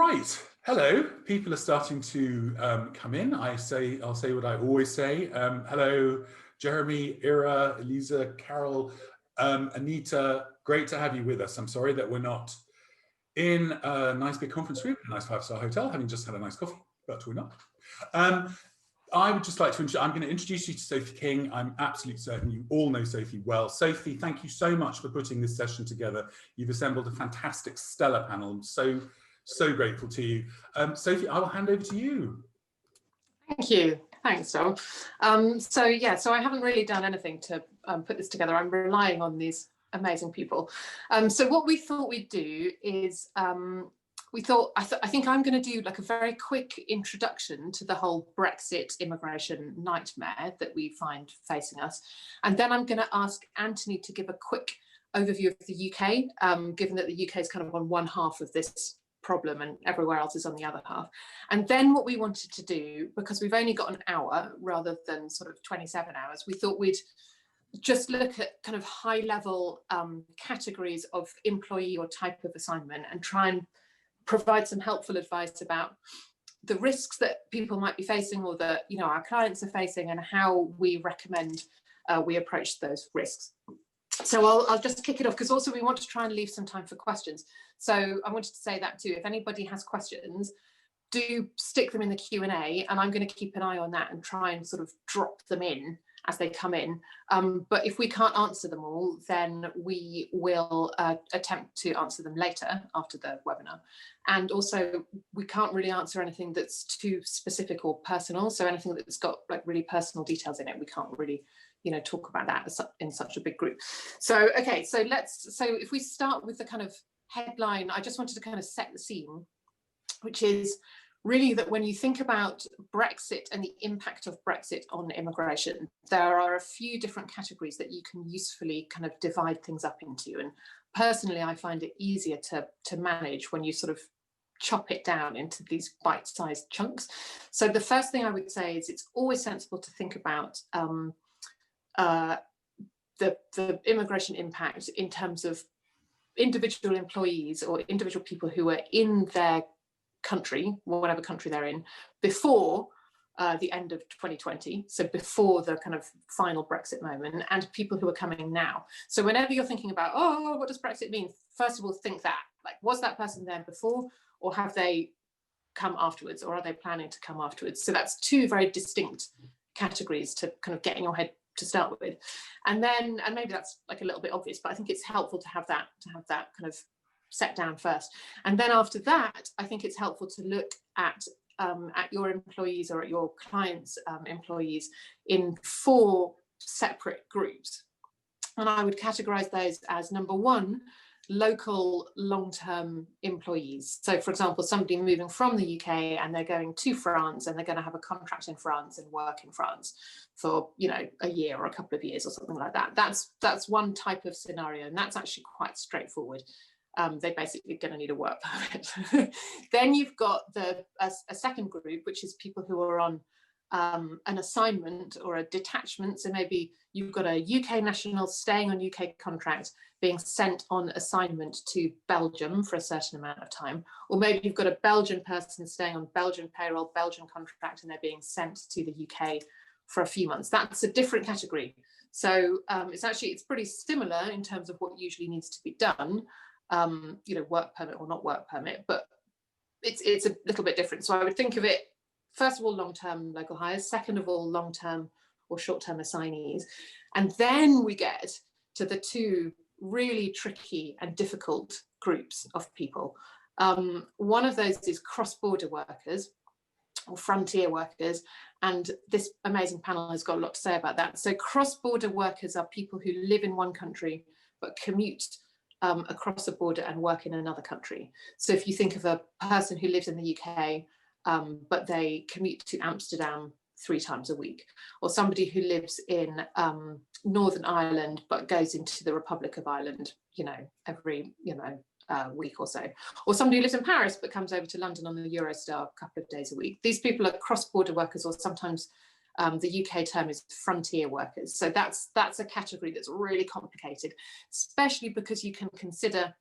Right, hello. People are starting to come in. I'll say what I always say. Hello, Jeremy, Ira, Elisa, Carol, Anita. Great to have you with us. I'm sorry that we're not in a nice big conference room, a nice 5-star hotel, having just had a nice coffee, but we're not. I would just like to, I'm going to introduce you to Sophie King. I'm absolutely certain you all know Sophie well. Sophie, thank you so much for putting this session together. You've assembled a fantastic, stellar panel. I'm so grateful to you. Sophie, I will hand over to you. Thank you. Thanks, Joel. So I haven't really done anything to put this together. I'm relying on these amazing people. So what we thought we'd do is I think I'm going to do like a very quick introduction to the whole Brexit immigration nightmare that we find facing us. And then I'm going to ask Anthony to give a quick overview of the UK, given that the UK is kind of on one half of this problem and everywhere else is on the other half. And then what we wanted to do, because we've only got an hour rather than sort of 27 hours, we thought we'd just look at kind of high level categories of employee or type of assignment and try and provide some helpful advice about the risks that people might be facing or that our clients are facing and how we recommend we approach those risks. So I'll just kick it off because also we want to try and leave some time for questions. So I wanted to say that too, if anybody has questions, do stick them in the Q&A and I'm going to keep an eye on that and try and sort of drop them in as they come in. But if we can't answer them all, then we will attempt to answer them later after the webinar. And also we can't really answer anything that's too specific or personal. So anything that's got like really personal details in it, we can't really talk about that in such a big group. So, okay, so if we start with the kind of headline, I just wanted to kind of set the scene, which is really that when you think about Brexit and the impact of Brexit on immigration, there are a few different categories that you can usefully kind of divide things up into. And personally, I find it easier to manage when you sort of chop it down into these bite-sized chunks. So the first thing I would say is it's always sensible to think about the immigration impact in terms of individual employees or individual people who are in their country, whatever country they're in, before the end of 2020, so before the kind of final Brexit moment, and people who are coming now. So whenever you're thinking about, oh, what does Brexit mean? First of all, think that, like, was that person there before, or have they come afterwards, or are they planning to come afterwards? So that's two very distinct categories to kind of get in your head to start with. And maybe that's like a little bit obvious, but I think it's helpful to have that kind of set down first. And then after that, I think it's helpful to look at your employees or at your clients' employees in 4 separate groups. And I would categorize those as, number 1, local long-term employees. So for example, somebody moving from the UK and they're going to France and they're going to have a contract in France and work in France for a year or a couple of years or something like that. That's one type of scenario, and that's actually quite straightforward. They're basically going to need a work permit. Then you've got a second group, which is people who are on an assignment or a detachment. So maybe you've got a UK national staying on UK contract being sent on assignment to Belgium for a certain amount of time, or maybe you've got a Belgian person staying on Belgian payroll, Belgian contract, and they're being sent to the UK for a few months. That's a different category. So it's pretty similar in terms of what usually needs to be done, work permit or not work permit, but it's a little bit different. So I would think of it, first of all, long-term local hires, second of all, long-term or short-term assignees. And then we get to the 2 really tricky and difficult groups of people. One of those is cross-border workers or frontier workers, and this amazing panel has got a lot to say about that. So cross-border workers are people who live in one country but commute across a border and work in another country. So if you think of a person who lives in the UK but they commute to Amsterdam 3 times a week, or somebody who lives in Northern Ireland but goes into the Republic of Ireland, every week or so, or somebody who lives in Paris but comes over to London on the Eurostar a couple of days a week. These people are cross-border workers, or sometimes the UK term is frontier workers. So that's a category that's really complicated, especially because you can consider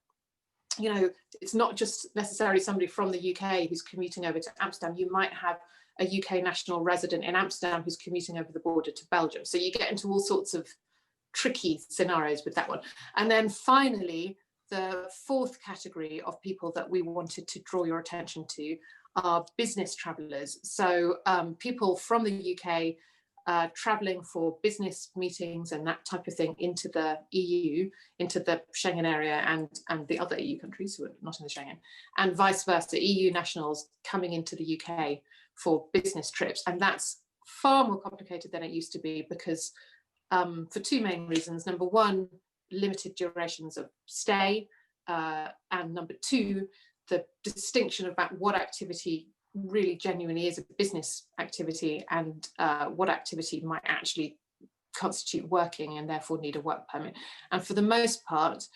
you know, it's not just necessarily somebody from the UK who's commuting over to Amsterdam. You might have a UK national resident in Amsterdam who's commuting over the border to Belgium. So you get into all sorts of tricky scenarios with that one. And then finally, the fourth category of people that we wanted to draw your attention to are business travellers. So people from the UK travelling for business meetings and that type of thing into the EU, into the Schengen area and the other EU countries who are not in the Schengen, and vice versa, EU nationals coming into the UK for business trips. And that's far more complicated than it used to be because for two main reasons. Number one, limited durations of stay, and number two, the distinction about what activity really genuinely is a business activity and what activity might actually constitute working and therefore need a work permit. And for the most part,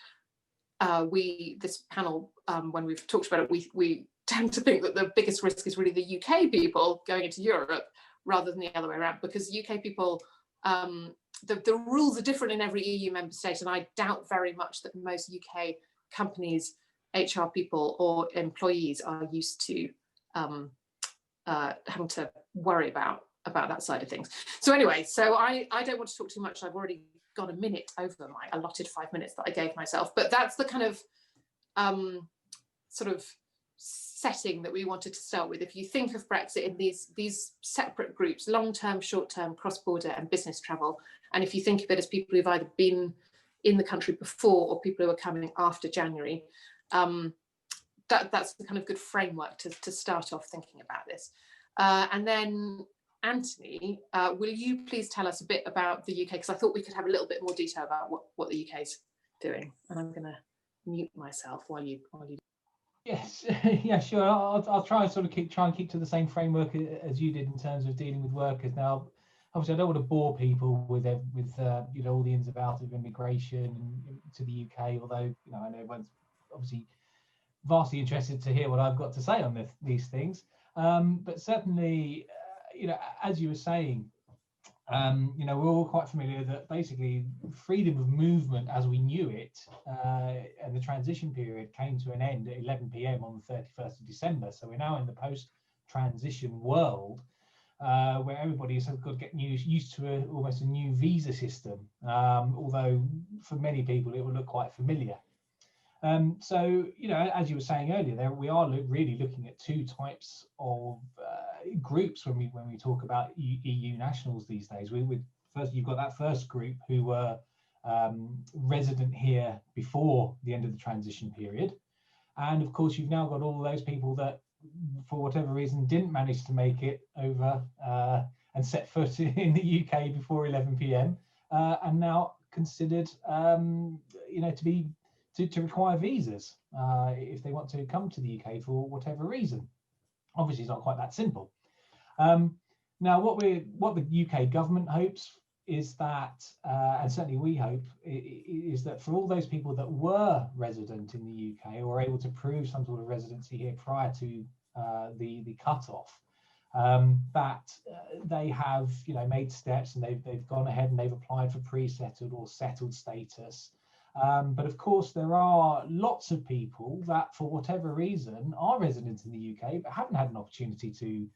this panel, when we've talked about it, we tend to think that the biggest risk is really the UK people going into Europe rather than the other way around, because UK people, the rules are different in every EU member state, and I doubt very much that most UK companies, HR people or employees are used to having to worry about that side of things. So anyway, so I don't want to talk too much. I've already gone a minute over my allotted 5 minutes that I gave myself, but that's the kind of sort of setting that we wanted to start with. If you think of Brexit in these separate groups, long-term, short-term, cross-border and business travel, and if you think of it as people who've either been in the country before or people who are coming after January, that's the kind of good framework to start off thinking about this. And then Anthony, will you please tell us a bit about the UK, because I thought we could have a little bit more detail about what the UK is doing. And I'm going to mute myself while you. Yes, yeah, sure. I'll try and sort of keep to the same framework as you did in terms of dealing with workers. Now, obviously, I don't want to bore people with you know, all the ins and outs of immigration to the UK. Although, you know, I know everyone's obviously vastly interested to hear what I've got to say on these things. But certainly, you know, as you were saying, you know, we're all quite familiar that basically freedom of movement as we knew it and the transition period came to an end at 11 p.m. on the 31st of December. So we're now in the post-transition world where everybody has got to get used to almost a new visa system, although for many people it will look quite familiar. So, you know, as you were saying earlier, there we are really looking at two types of groups when we talk about EU nationals these days. First, you've got that first group who were resident here before the end of the transition period, and of course you've now got all those people that, for whatever reason, didn't manage to make it over and set foot in the UK before 11 p.m. And now considered, you know, to require visas if they want to come to the UK for whatever reason. Obviously, it's not quite that simple. Now, what the UK government hopes is that, and certainly we hope, is that for all those people that were resident in the UK or were able to prove some sort of residency here prior to the cut-off, that they have, you know, made steps and they've gone ahead and they've applied for pre-settled or settled status. But of course, there are lots of people that, for whatever reason, are residents in the UK but haven't had an opportunity to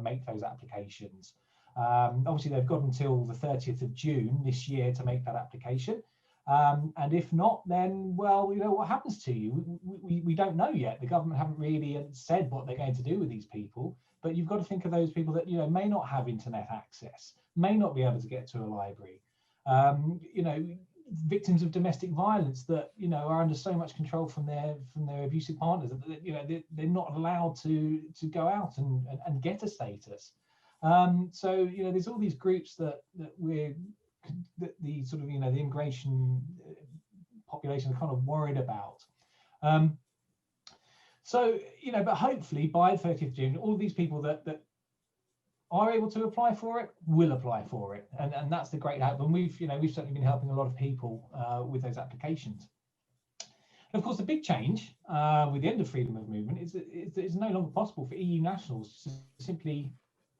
make those applications. Obviously, they've got until the 30th of June this year to make that application. And if not, then, well, you know, what happens to you? We don't know yet. The government haven't really said what they're going to do with these people. But you've got to think of those people that, you know, may not have internet access, may not be able to get to a library, you know, victims of domestic violence that, you know, are under so much control from their abusive partners that, you know, they're not allowed to go out and get a status. So, you know, there's all these groups that the sort of, you know, the immigration population are kind of worried about. So, you know, but hopefully by the 30th of June, all these people that are able to apply for it will apply for it, and that's the great hope. And we've certainly been helping a lot of people with those applications. And of course, the big change with the end of freedom of movement is that it's no longer possible for EU nationals to simply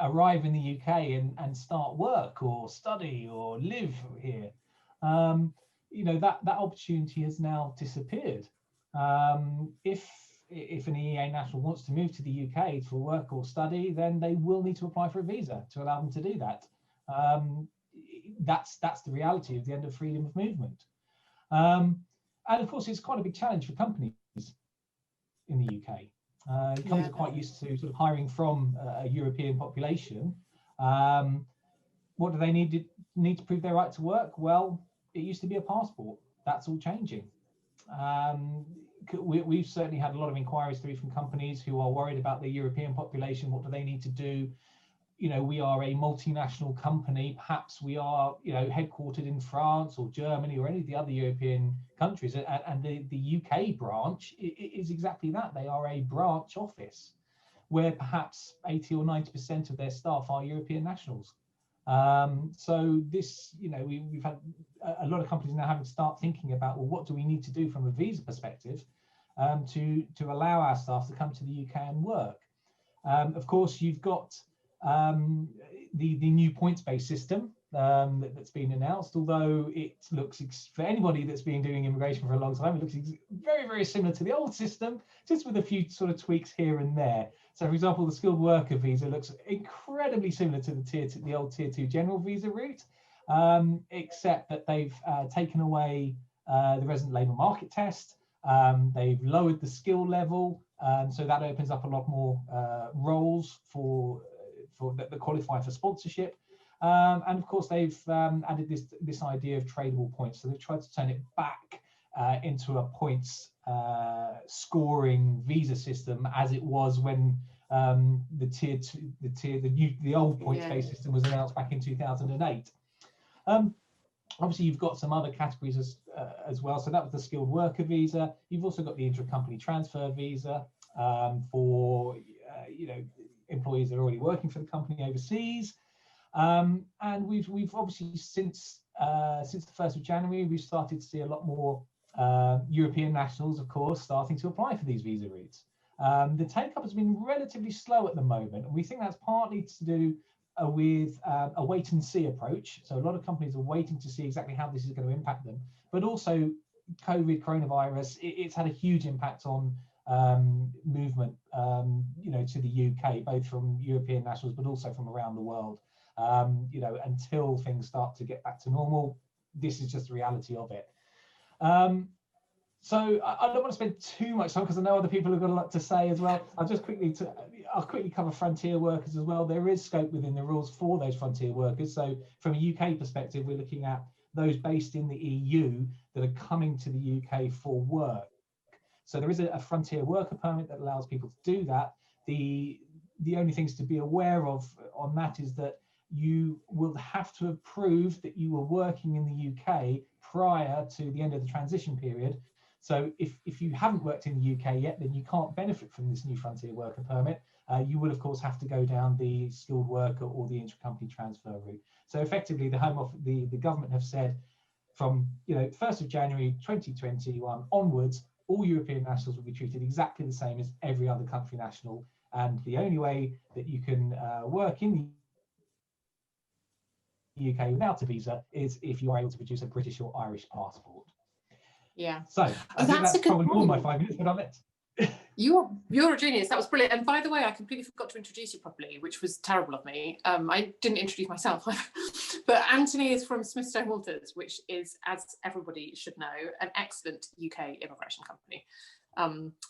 arrive in the UK and start work or study or live here. You know, that opportunity has now disappeared. If an EEA national wants to move to the UK for work or study, then they will need to apply for a visa to allow them to do that. That's the reality of the end of freedom of movement. And of course, it's quite a big challenge for companies in the UK. Companies are quite used to sort of hiring from a European population. What do they need to prove their right to work? Well, it used to be a passport. That's all changing. We've certainly had a lot of inquiries through from companies who are worried about the European population. What do they need to do? You know, we are a multinational company. Perhaps we are, you know, headquartered in France or Germany or any of the other European countries. And the UK branch is exactly that. They are a branch office where perhaps 80 or 90% of their staff are European nationals. So this, you know, we've had a lot of companies now having to start thinking about, well, what do we need to do from a visa perspective to allow our staff to come to the UK and work? Of course, you've got the new points-based system that's been announced, although it looks, for anybody that's been doing immigration for a long time, it looks very, very similar to the old system, just with a few sort of tweaks here and there. So, for example, the skilled worker visa looks incredibly similar to the old Tier 2 general visa route, except that they've taken away the resident labour market test. They've lowered the skill level, so that opens up a lot more roles for that qualify for sponsorship. And of course, they've added this idea of tradable points. So they've tried to turn it back into a points scoring visa system as it was when the old points-based system was announced back in 2008. Obviously, you've got some other categories as well. So that was the skilled worker visa. You've also got the intra-company transfer visa for you know, employees that are already working for the company overseas. And we've obviously since the 1st of January, we've started to see a lot more European nationals, of course, starting to apply for these visa routes. The take-up has been relatively slow at the moment, and we think that's partly to do with a wait-and-see approach. So a lot of companies are waiting to see exactly how this is going to impact them, but also coronavirus, it's had a huge impact on movement, you know, to the UK, both from European nationals, but also from around the world. You know, until things start to get back to normal, this is just the reality of it. So I don't want to spend too much time because I know other people have got a lot to say as well. I'll quickly cover frontier workers as well. There is scope within the rules for those frontier workers. So from a UK perspective, we're looking at those based in the EU that are coming to the UK for work. So there is a frontier worker permit that allows people to do that. The only things to be aware of on that is that you will have to have proved that you were working in the UK prior to the end of the transition period. So if you haven't worked in the UK yet, then you can't benefit from this new frontier worker permit. You will, of course, have to go down the skilled worker or the intra-company transfer route. So effectively, the government have said from 1st of January 2021 onwards, all European nationals will be treated exactly the same as every other country national. And the only way that you can work in the UK without a visa is if you are able to produce a British or Irish passport. Yeah. So I think that's probably more than my 5 minutes, but I'll let. You're a genius. That was brilliant. And by the way, I completely forgot to introduce you properly, which was terrible of me. I didn't introduce myself. But Anthony is from Smithstone Walters, which is, as everybody should know, an excellent UK immigration company.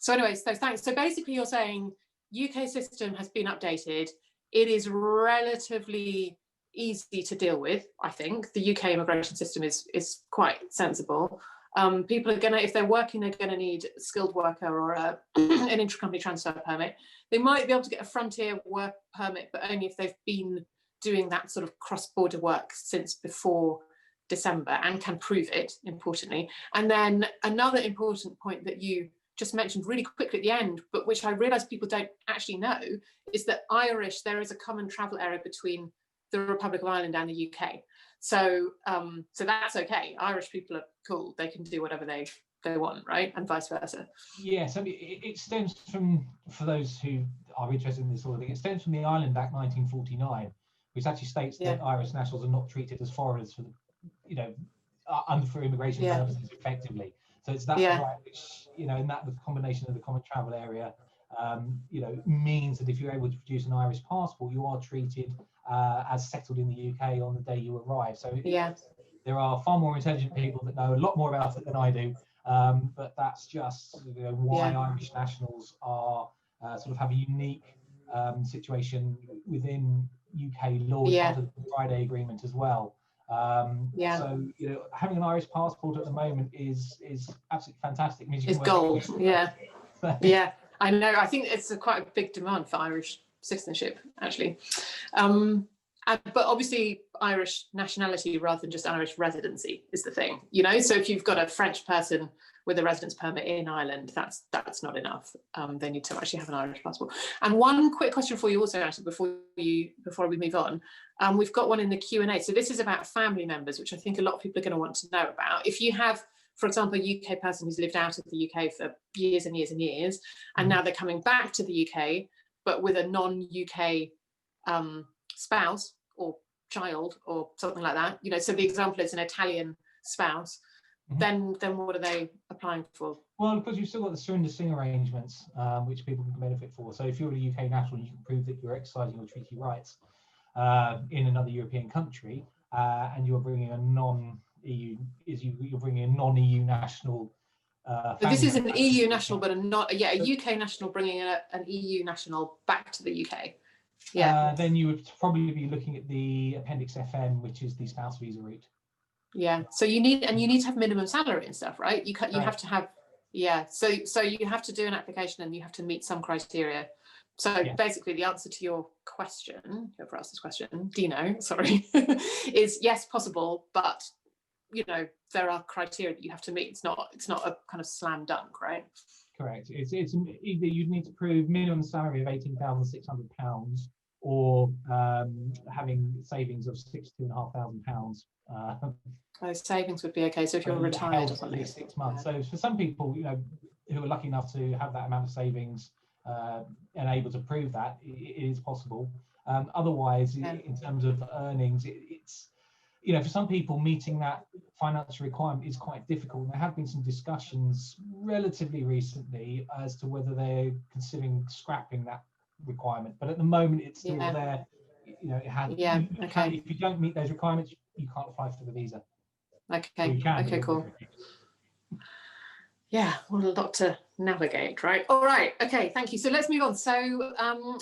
So anyways, so thanks. So basically you're saying UK system has been updated. It is relatively easy to deal with, I think. The UK immigration system is quite sensible. People are gonna, if they're working, they're gonna need a skilled worker or an intra-company transfer permit. They might be able to get a frontier work permit, but only if they've been doing that sort of cross-border work since before December and can prove it, importantly. And then another important point that you just mentioned really quickly at the end, but which I realise people don't actually know, is that there is a common travel area between the Republic of Ireland and the UK. So so that's okay. Irish people are cool. They can do whatever they want, right? And vice versa. Yes, I mean, it stems from, for those who are interested in this sort of thing, it stems from the Ireland Act 1949, which actually states that Irish nationals are not treated as foreigners for, for immigration purposes effectively. So it's that right, which, you know, and that the combination of the common travel area, you know, means that if you're able to produce an Irish passport, you are treated as settled in the UK on the day you arrive. So there are far more intelligent people that know a lot more about it than I do, but that's just, you know, why Irish nationals are sort of have a unique situation within UK law, part of the Friday Agreement as well. So, you know, having an Irish passport at the moment is absolutely fantastic. It means you it's can gold. Yeah, I know. I think it's quite a big demand for Irish citizenship, actually. But obviously Irish nationality rather than just Irish residency is the thing, you know. So if you've got a French person with a residence permit in Ireland, that's not enough. They need to actually have an Irish passport. And one quick question for you also, actually, before we move on, we've got one in the Q&A. So this is about family members, which I think a lot of people are going to want to know about. If you have, for example, a UK person who's lived out of the UK for years and years and years, and now they're coming back to the UK, but with a non-UK spouse or child or something like that, you know, so the example is an Italian spouse, then what are they applying for? Well, because you've still got the surrender sing arrangements, which people can benefit for. So if you're a UK national, you can prove that you're exercising your treaty rights in another European country, and you're bringing a non-EU, you're bringing a non-EU national. So this is an EU national, but a UK national bringing an EU national back to the UK. Then you would probably be looking at the Appendix FM, which is the spouse visa route. So you need to have minimum salary and stuff, right? You have to have, so you have to do an application and you have to meet some criteria. So basically the answer to your question, whoever asked this question, Dino, sorry, is yes, possible, but you know, there are criteria that you have to meet. It's not a kind of slam dunk, right? Correct. It's either you'd need to prove minimum salary of £18,600 or having savings of £62,500. Those savings would be okay. So if you're retired or something, 6 months. So for some people, you know, who are lucky enough to have that amount of savings and able to prove that, it is possible. Otherwise, in terms of earnings, it's, you know, for some people, meeting that financial requirement is quite difficult. And there have been some discussions relatively recently as to whether they're considering scrapping that requirement. But at the moment, it's still there. You know, it has. If you don't meet those requirements, you can't apply for the visa. Okay. Okay. Cool. Yeah, well, a lot to navigate, right? All right, okay, thank you. So let's move on. So,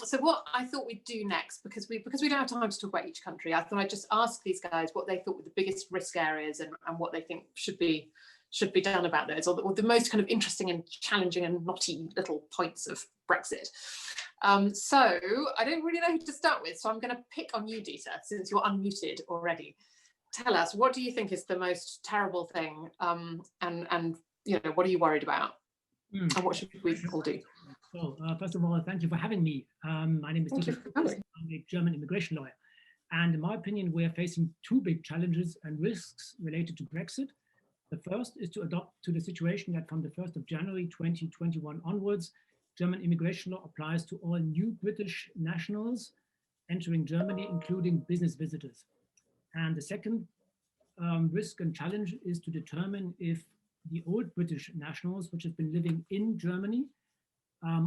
so what I thought we'd do next, because we don't have time to talk about each country, I thought I'd just ask these guys what they thought were the biggest risk areas and what they think should be done about those, or the most kind of interesting and challenging and knotty little points of Brexit. So I don't really know who to start with, so I'm going to pick on you, Dita, since you're unmuted already. Tell us, what do you think is the most terrible thing, and you know, what are you worried about? And what should we all do? So, first of all, thank you for having me. My name is Dieter. I'm a German immigration lawyer. And in my opinion, we are facing two big challenges and risks related to Brexit. The first is to adapt to the situation that from the 1st of January 2021 onwards, German immigration law applies to all new British nationals entering Germany, including business visitors. And the second risk and challenge is to determine if the old British nationals, which have been living in Germany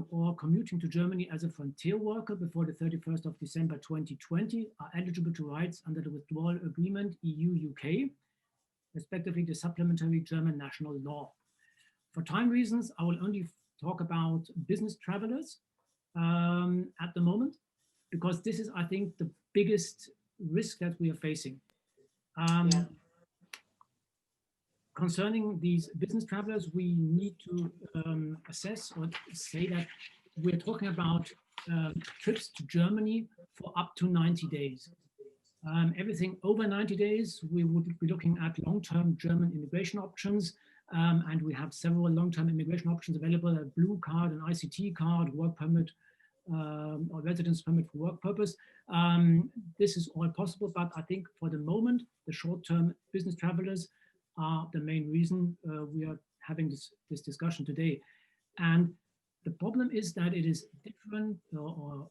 or commuting to Germany as a frontier worker before the 31st of December 2020, are eligible to rights under the withdrawal agreement EU-UK, respectively the supplementary German national law. For time reasons, I will only talk about business travelers at the moment, because this is, I think, the biggest risk that we are facing. Concerning these business travelers, we need to assess or say that we're talking about trips to Germany for up to 90 days. Everything over 90 days, we would be looking at long-term German immigration options, and we have several long-term immigration options available: a blue card, an ICT card, work permit, or residence permit for work purpose. This is all possible, but I think for the moment, the short-term business travelers are the main reason we are having this discussion today. And the problem is that it is different or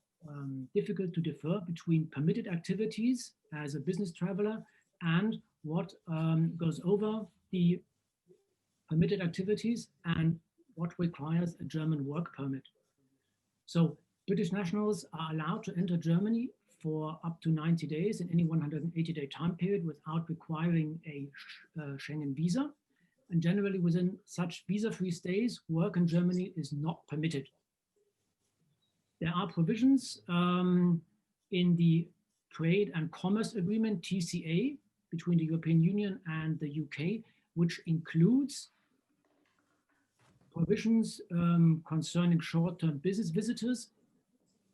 difficult to differ between permitted activities as a business traveler and what goes over the permitted activities and what requires a German work permit. So British nationals are allowed to enter Germany for up to 90 days in any 180-day time period without requiring a Schengen visa. And generally within such visa-free stays, work in Germany is not permitted. There are provisions in the Trade and Commerce Agreement, TCA, between the European Union and the UK, which includes provisions concerning short-term business visitors.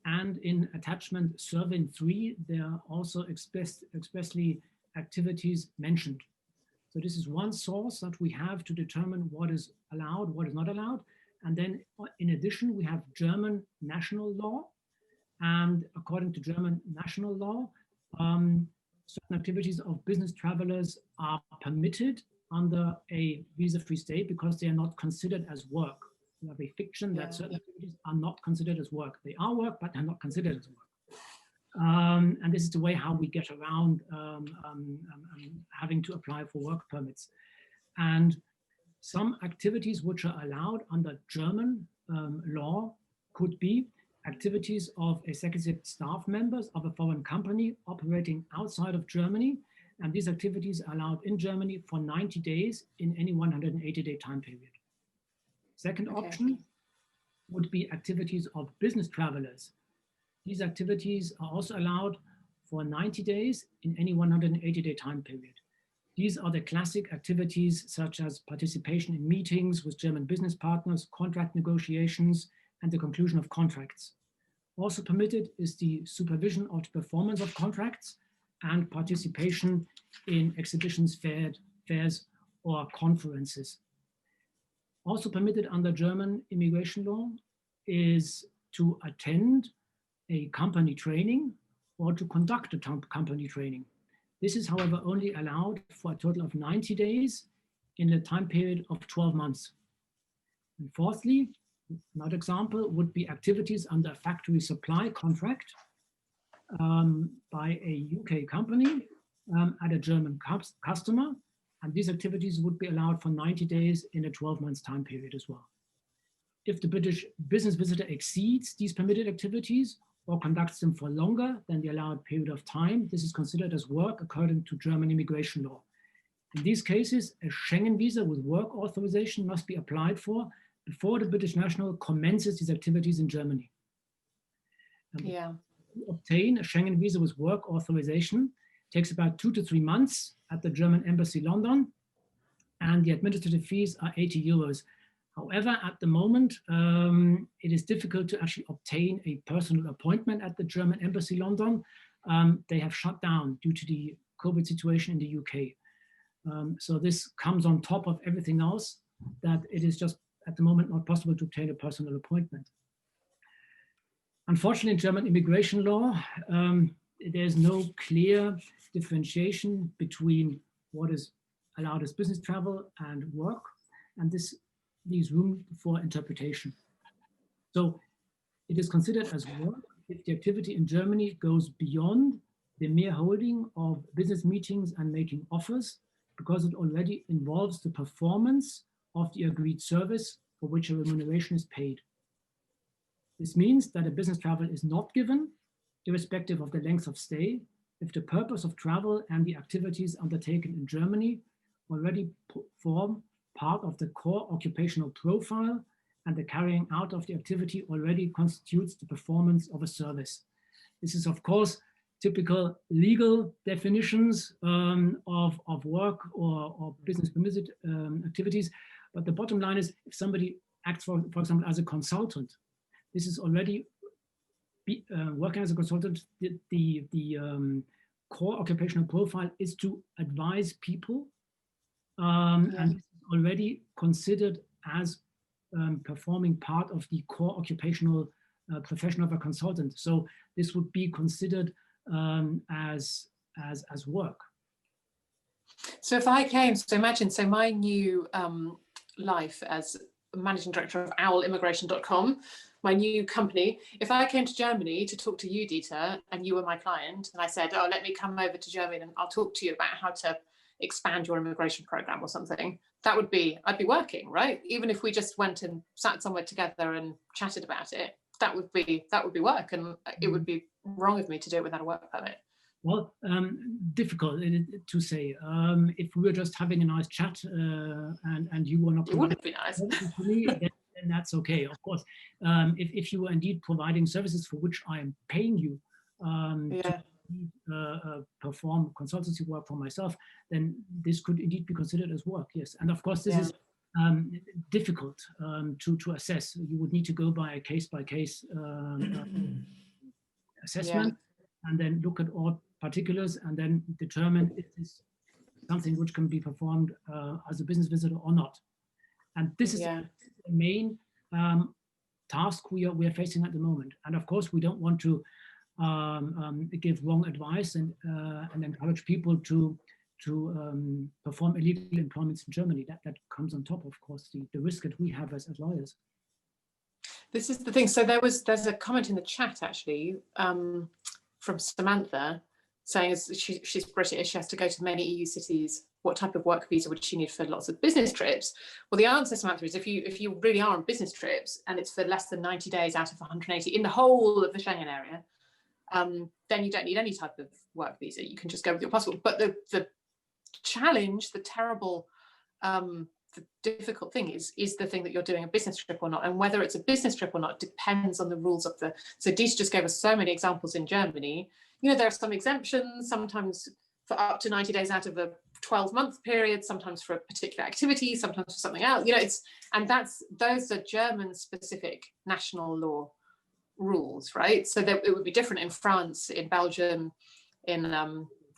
And in attachment Servin 3, there are also expressly activities mentioned. So this is one source that we have to determine what is allowed, what is not allowed. And then in addition, we have German national law. And according to German national law, certain activities of business travelers are permitted under a visa-free state because they are not considered as work. We have a fiction that certain activities are not considered as work. They are work, but they're not considered as work. And this is the way how we get around having to apply for work permits. And some activities which are allowed under German law could be activities of executive staff members of a foreign company operating outside of Germany. And these activities are allowed in Germany for 90 days in any 180-day time period. Second option would be activities of business travelers. These activities are also allowed for 90 days in any 180-day time period. These are the classic activities such as participation in meetings with German business partners, contract negotiations, and the conclusion of contracts. Also permitted is the supervision of the performance of contracts and participation in exhibitions, fairs, or conferences. Also permitted under German immigration law is to attend a company training or to conduct a company training. This is, however, only allowed for a total of 90 days in a time period of 12 months. And fourthly, another example would be activities under a factory supply contract by a UK company at a German customer. And these activities would be allowed for 90 days in a 12 months time period as well. If the British business visitor exceeds these permitted activities or conducts them for longer than the allowed period of time, this is considered as work according to German immigration law. In these cases, a Schengen visa with work authorization must be applied for before the British national commences these activities in Germany. To obtain a Schengen visa with work authorization takes about 2 to 3 months at the German Embassy London, and the administrative fees are 80 euros. However, at the moment, it is difficult to actually obtain a personal appointment at the German Embassy London. They have shut down due to the COVID situation in the UK. So this comes on top of everything else, that it is just at the moment not possible to obtain a personal appointment. Unfortunately, in German immigration law, there's no clear differentiation between what is allowed as business travel and work, and this leaves room for interpretation. So it is considered as work if the activity in Germany goes beyond the mere holding of business meetings and making offers, because it already involves the performance of the agreed service for which a remuneration is paid. This means that a business travel is not given, irrespective of the length of stay, if the purpose of travel and the activities undertaken in Germany already form part of the core occupational profile, and the carrying out of the activity already constitutes the performance of a service. This is, of course, typical legal definitions of work or business permitted activities. But the bottom line is, if somebody acts, for example, as a consultant, this is already working as a consultant. The core occupational profile is to advise people, and this is already considered as performing part of the core occupational profession of a consultant. So this would be considered as work. So if I came, so imagine, so my new life as managing director of owlimmigration.com, my new company, if I came to Germany to talk to you, Dieter, and you were my client, and I said, oh, let me come over to Germany and I'll talk to you about how to expand your immigration program or something, I'd be working, right? Even if we just went and sat somewhere together and chatted about it, that would be work, and it would be wrong of me to do it without a work permit. Well, difficult to say. If we were just having a nice chat and you were not, it wouldn't be nice. For me, then that's okay. Of course, if you were indeed providing services for which I am paying you to perform consultancy work for myself, then this could indeed be considered as work. Yes, and of course this is difficult to assess. You would need to go by a case-by-case assessment, and then look at all particulars, and then determine if this is something which can be performed as a business visitor or not. And this is the main task we are facing at the moment. And of course, we don't want to give wrong advice and encourage people to perform illegal employments in Germany. That comes on top, of course, the risk that we have as lawyers. This is the thing. So there's a comment in the chat actually from Samantha saying she's British, she has to go to many EU cities. What type of work visa would she need for lots of business trips? Well, the answer, Samantha, is if you really are on business trips and it's for less than 90 days out of 180 in the whole of the Schengen area, then you don't need any type of work visa. You can just go with your passport. But the challenge, the terrible, the difficult thing is the thing that you're doing a business trip or not. And whether it's a business trip or not depends on the rules of the. So Dieter just gave us so many examples in Germany. You know, there are some exemptions, sometimes for up to 90 days out of a 12-month period, sometimes for a particular activity, sometimes for something else. You know, those are German-specific national law rules, right? So that it would be different in France, in Belgium, in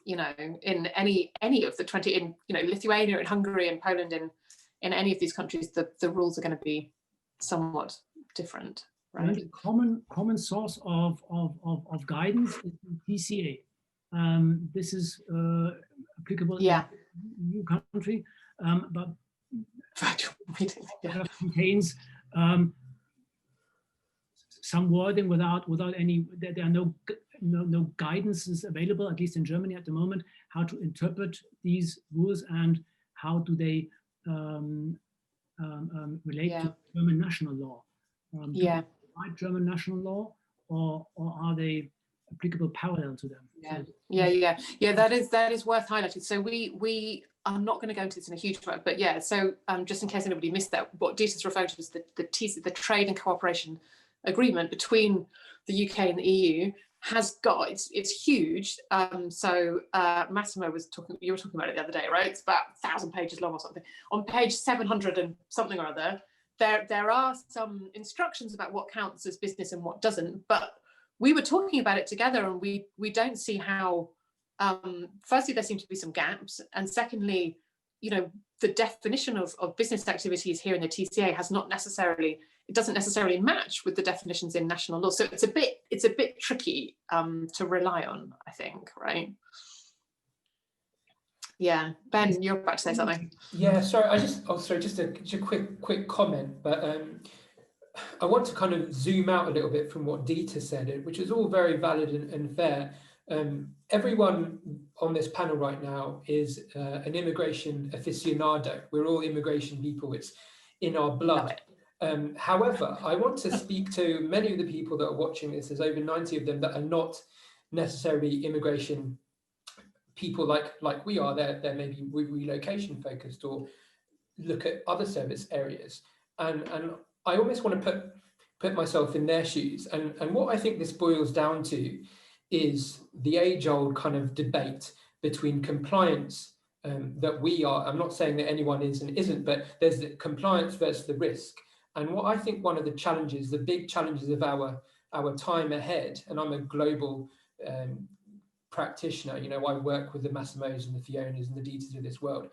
you know, in any of the 20, in Lithuania, in Hungary, in Poland, in any of these countries, the rules are going to be somewhat different, right? And a common source of guidance is the TCA. This is applicable in a new country, but it contains some wording without any. There are no guidances available, at least in Germany at the moment, how to interpret these rules and how do they relate to German national law. Like German national law, or are they applicable parallel to them? That is worth highlighting. So we are not going to go into this in a huge way, but so just in case anybody missed that, what Dieter's referring to is the Trade and Cooperation Agreement between the UK and the EU has got, it's huge. Massimo was talking, you were talking about it the other day, right? It's about 1,000 pages long or something. On page 700 and something or other, there are some instructions about what counts as business and what doesn't, but we were talking about it together and we don't see how, firstly, there seem to be some gaps, and secondly, the definition of business activities here in the TCA doesn't necessarily match with the definitions in national law. So it's a bit tricky to rely on, I think, right? Yeah, Ben, you're about to say something. Yeah, sorry, just a quick comment, but I want to kind of zoom out a little bit from what Dieter said, which is all very valid and fair. Everyone on this panel right now is an immigration aficionado. We're all immigration people. It's in our blood. However, I want to speak to many of the people that are watching this. There's over 90 of them that are not necessarily immigration people like we are. They're maybe relocation focused or look at other service areas. And I almost want to put myself in their shoes. And what I think this boils down to is the age-old kind of debate between compliance that we are. I'm not saying that anyone is and isn't, but there's the compliance versus the risk. And what I think one of the challenges, the big challenges of our time ahead, and I'm a global practitioner, I work with the Massimos and the Fionas and the Dieters of this world,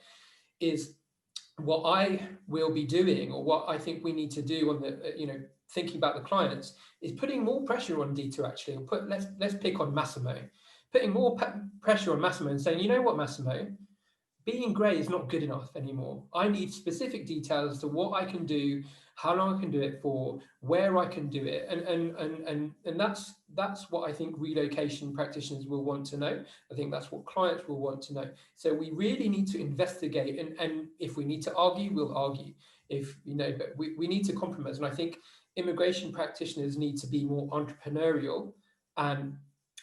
is what I will be doing, or what I think we need to do on the, thinking about the clients, is putting more pressure on Dieter actually, or let's pick on Massimo, putting more pressure on Massimo and saying, you know what, Massimo, being grey is not good enough anymore. I need specific details as to what I can do, how long I can do it for, where I can do it, and that's what I think relocation practitioners will want to know. I think that's what clients will want to know. So we really need to investigate, and if we need to argue, we'll argue. If but we need to compromise, and I think immigration practitioners need to be more entrepreneurial and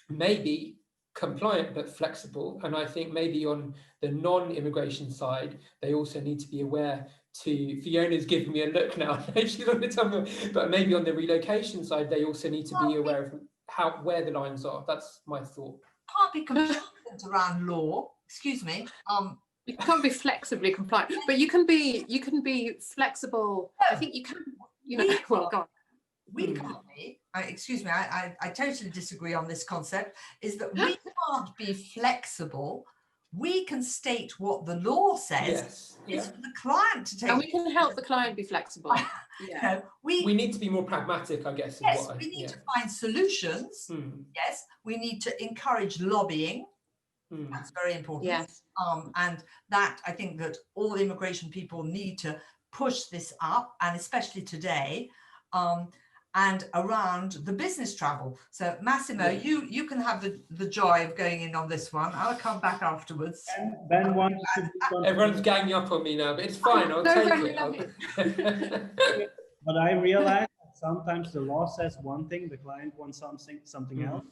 maybe compliant but flexible. And I think maybe on the non-immigration side, they also need to be aware to, Fiona's giving me a look now, she's on the tongue, but maybe on the relocation side, they also need to be aware of where the lines are. That's my thought. Can't be complacent around law. Excuse me. You can't be flexibly compliant, but you can be flexible. I think you can, well, go on. We can't be, excuse me, I totally disagree on this concept, is that we can't be flexible. We can state what the law says. Yes. It's for the client to take. And we can help the client be flexible. Yeah. We need to be more pragmatic, I guess. Yes, we need to find solutions. Yes, we need to encourage lobbying. That's very important. Yes. And that, I think that all immigration people need to push this up, and especially today. And around the business travel. So Massimo, you can have the joy of going in on this one. I'll come back afterwards. Ben wants to everyone's ganging up on me now, but it's fine. I'll take it. But I realize that sometimes the law says one thing, the client wants something else,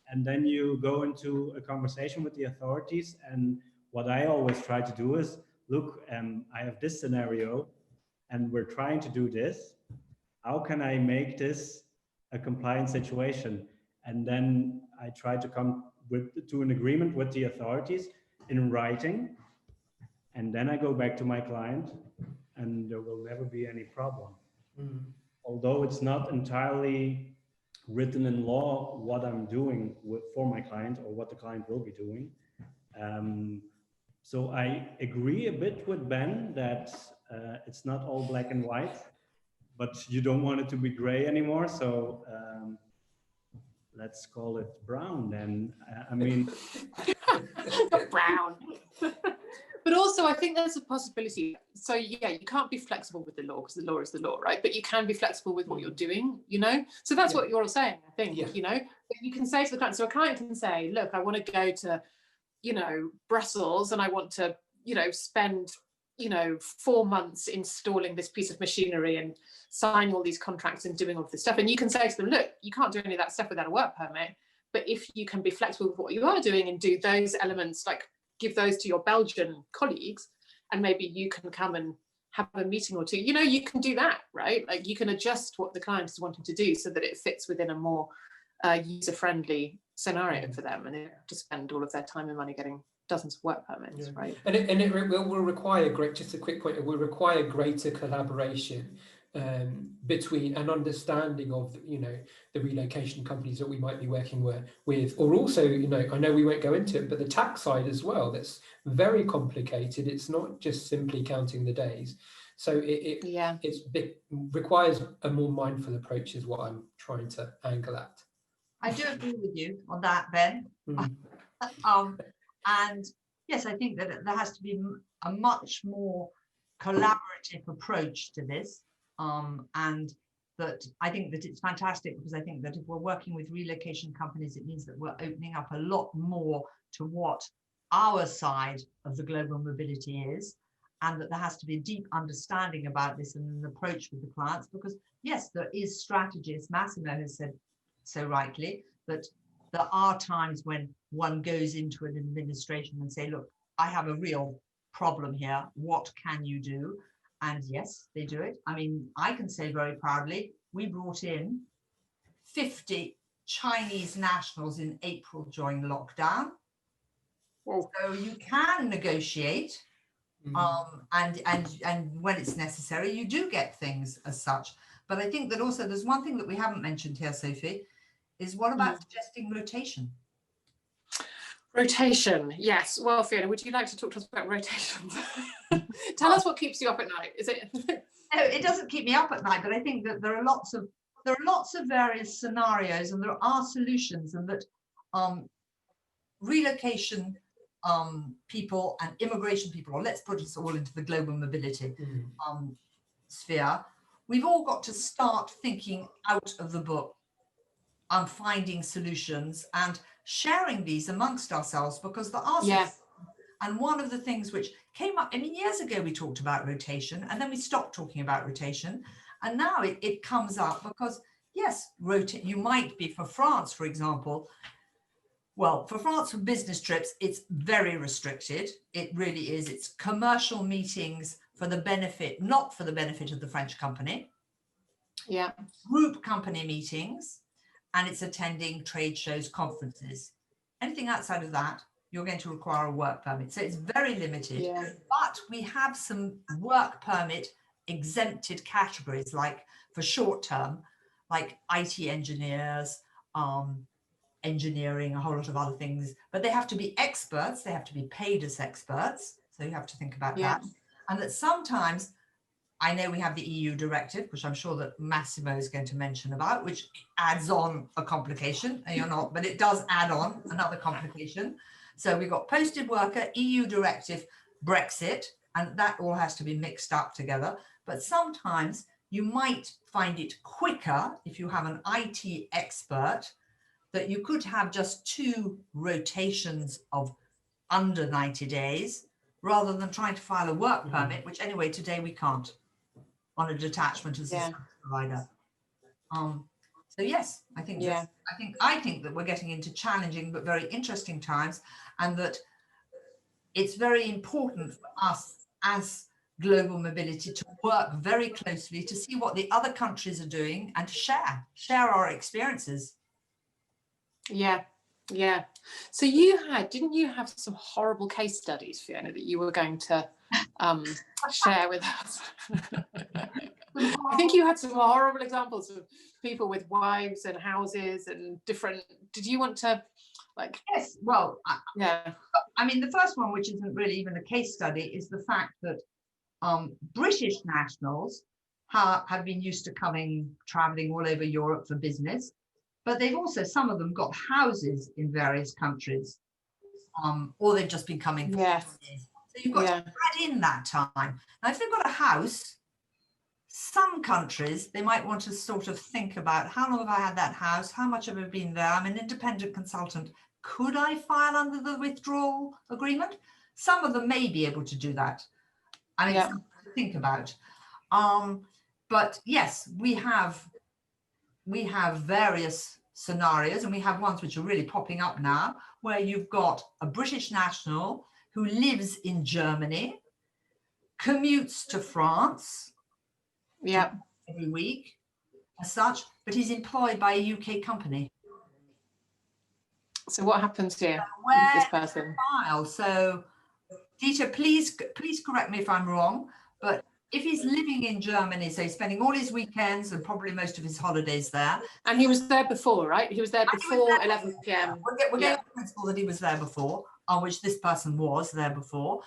and then you go into a conversation with the authorities. And what I always try to do is, look, I have this scenario, and we're trying to do this. How can I make this a compliant situation? And then I try to come to an agreement with the authorities in writing. And then I go back to my client, and there will never be any problem. Although it's not entirely written in law what I'm doing for my client or what the client will be doing. So I agree a bit with Ben that it's not all black and white. But you don't want it to be gray anymore, so let's call it brown then. I mean, brown. But also, I think there's a possibility. So yeah, you can't be flexible with the law because the law is the law, right? But you can be flexible with what you're doing, So that's what you're all saying, I think. But you can say to the client. So a client can say, "Look, I want to go to, Brussels, and I want to, spend." 4 months installing this piece of machinery and signing all these contracts and doing all this stuff. And you can say to them, look, you can't do any of that stuff without a work permit. But if you can be flexible with what you are doing and do those elements, like give those to your Belgian colleagues, and maybe you can come and have a meeting or two, you can do that, right? Like you can adjust what the client is wanting to do so that it fits within a more user-friendly scenario for them, and they don't have to spend all of their time and money getting dozens of work permits, right? And it will require just a quick point. It will require greater collaboration between an understanding of the relocation companies that we might be working with, or also I know we won't go into it, but the tax side as well. That's very complicated. It's not just simply counting the days. So it requires a more mindful approach, is what I'm trying to angle at. I do agree with you on that, Ben. And yes, I think that there has to be a much more collaborative approach to this. And that I think that it's fantastic, because I think that if we're working with relocation companies, it means that we're opening up a lot more to what our side of the global mobility is, and that there has to be a deep understanding about this and an approach with the clients, because yes, there is strategies. Massimo has said so rightly that there are times when one goes into an administration and say, look, I have a real problem here. What can you do? And yes, they do it. I mean, I can say very proudly, we brought in 50 Chinese nationals in April during lockdown. So you can negotiate, and when it's necessary, you do get things as such. But I think that also there's one thing that we haven't mentioned here, Sophie, is what about suggesting rotation? Rotation, yes. Well, Fiona, would you like to talk to us about rotation? Tell us what keeps you up at night. Is it? No, it doesn't keep me up at night, but I think that there are lots of various scenarios, and there are solutions, and that relocation people and immigration people, or let's put us all into the global mobility sphere, we've all got to start thinking out of the book and finding solutions and sharing these amongst ourselves, because there are some. And one of the things which came up, I mean, years ago we talked about rotation, and then we stopped talking about rotation, and now it comes up because yes, you might be, for France, for example. Well, for France, for business trips, it's very restricted. It really is. It's commercial meetings for the benefit, not for the benefit of the French company. Yeah. Group company meetings, and it's attending trade shows, conferences. Anything outside of that, you're going to require a work permit. So it's very limited. Yeah. But we have some work permit exempted categories, like for short term, like IT engineers, engineering, a whole lot of other things, but they have to be experts. They have to be paid as experts. So you have to think about that. And that sometimes, I know we have the EU directive, which I'm sure that Massimo is going to mention about, which adds on a complication, and you're not, but it does add on another complication. So we've got posted worker, EU directive, Brexit, and that all has to be mixed up together. But sometimes you might find it quicker if you have an IT expert, that you could have just 2 rotations of under 90 days rather than trying to file a work permit, which anyway, today we can't on a detachment as a service provider. So yes, I think I think that we're getting into challenging but very interesting times, and that it's very important for us as global mobility to work very closely to see what the other countries are doing and to share our experiences. Yeah. So didn't you have some horrible case studies, Fiona, that you were going to share with us? I think you had some horrible examples of people with wives and houses and different. Did you want to, like? Yes. Well, yeah. I mean, the first one, which isn't really even a case study, is the fact that British nationals have been used to traveling all over Europe for business. But they've also, some of them, got houses in various countries, or they've just been coming for years. So you've got to add in that time. Now, if they've got a house, some countries, they might want to sort of think about, how long have I had that house? How much have I been there? I'm an independent consultant. Could I file under the withdrawal agreement? Some of them may be able to do that. I mean, something to think about. But yes, we have various scenarios, and we have ones which are really popping up now, where you've got a British national who lives in Germany, commutes to France every week as such, but he's employed by a UK company. So what happens here with this person? So Dieter, please correct me if I'm wrong, but if he's living in Germany, so he's spending all his weekends and probably most of his holidays there. And he was there before, right? He was there before 11 p.m. We're getting the principle that he was there before, on which this person was there before.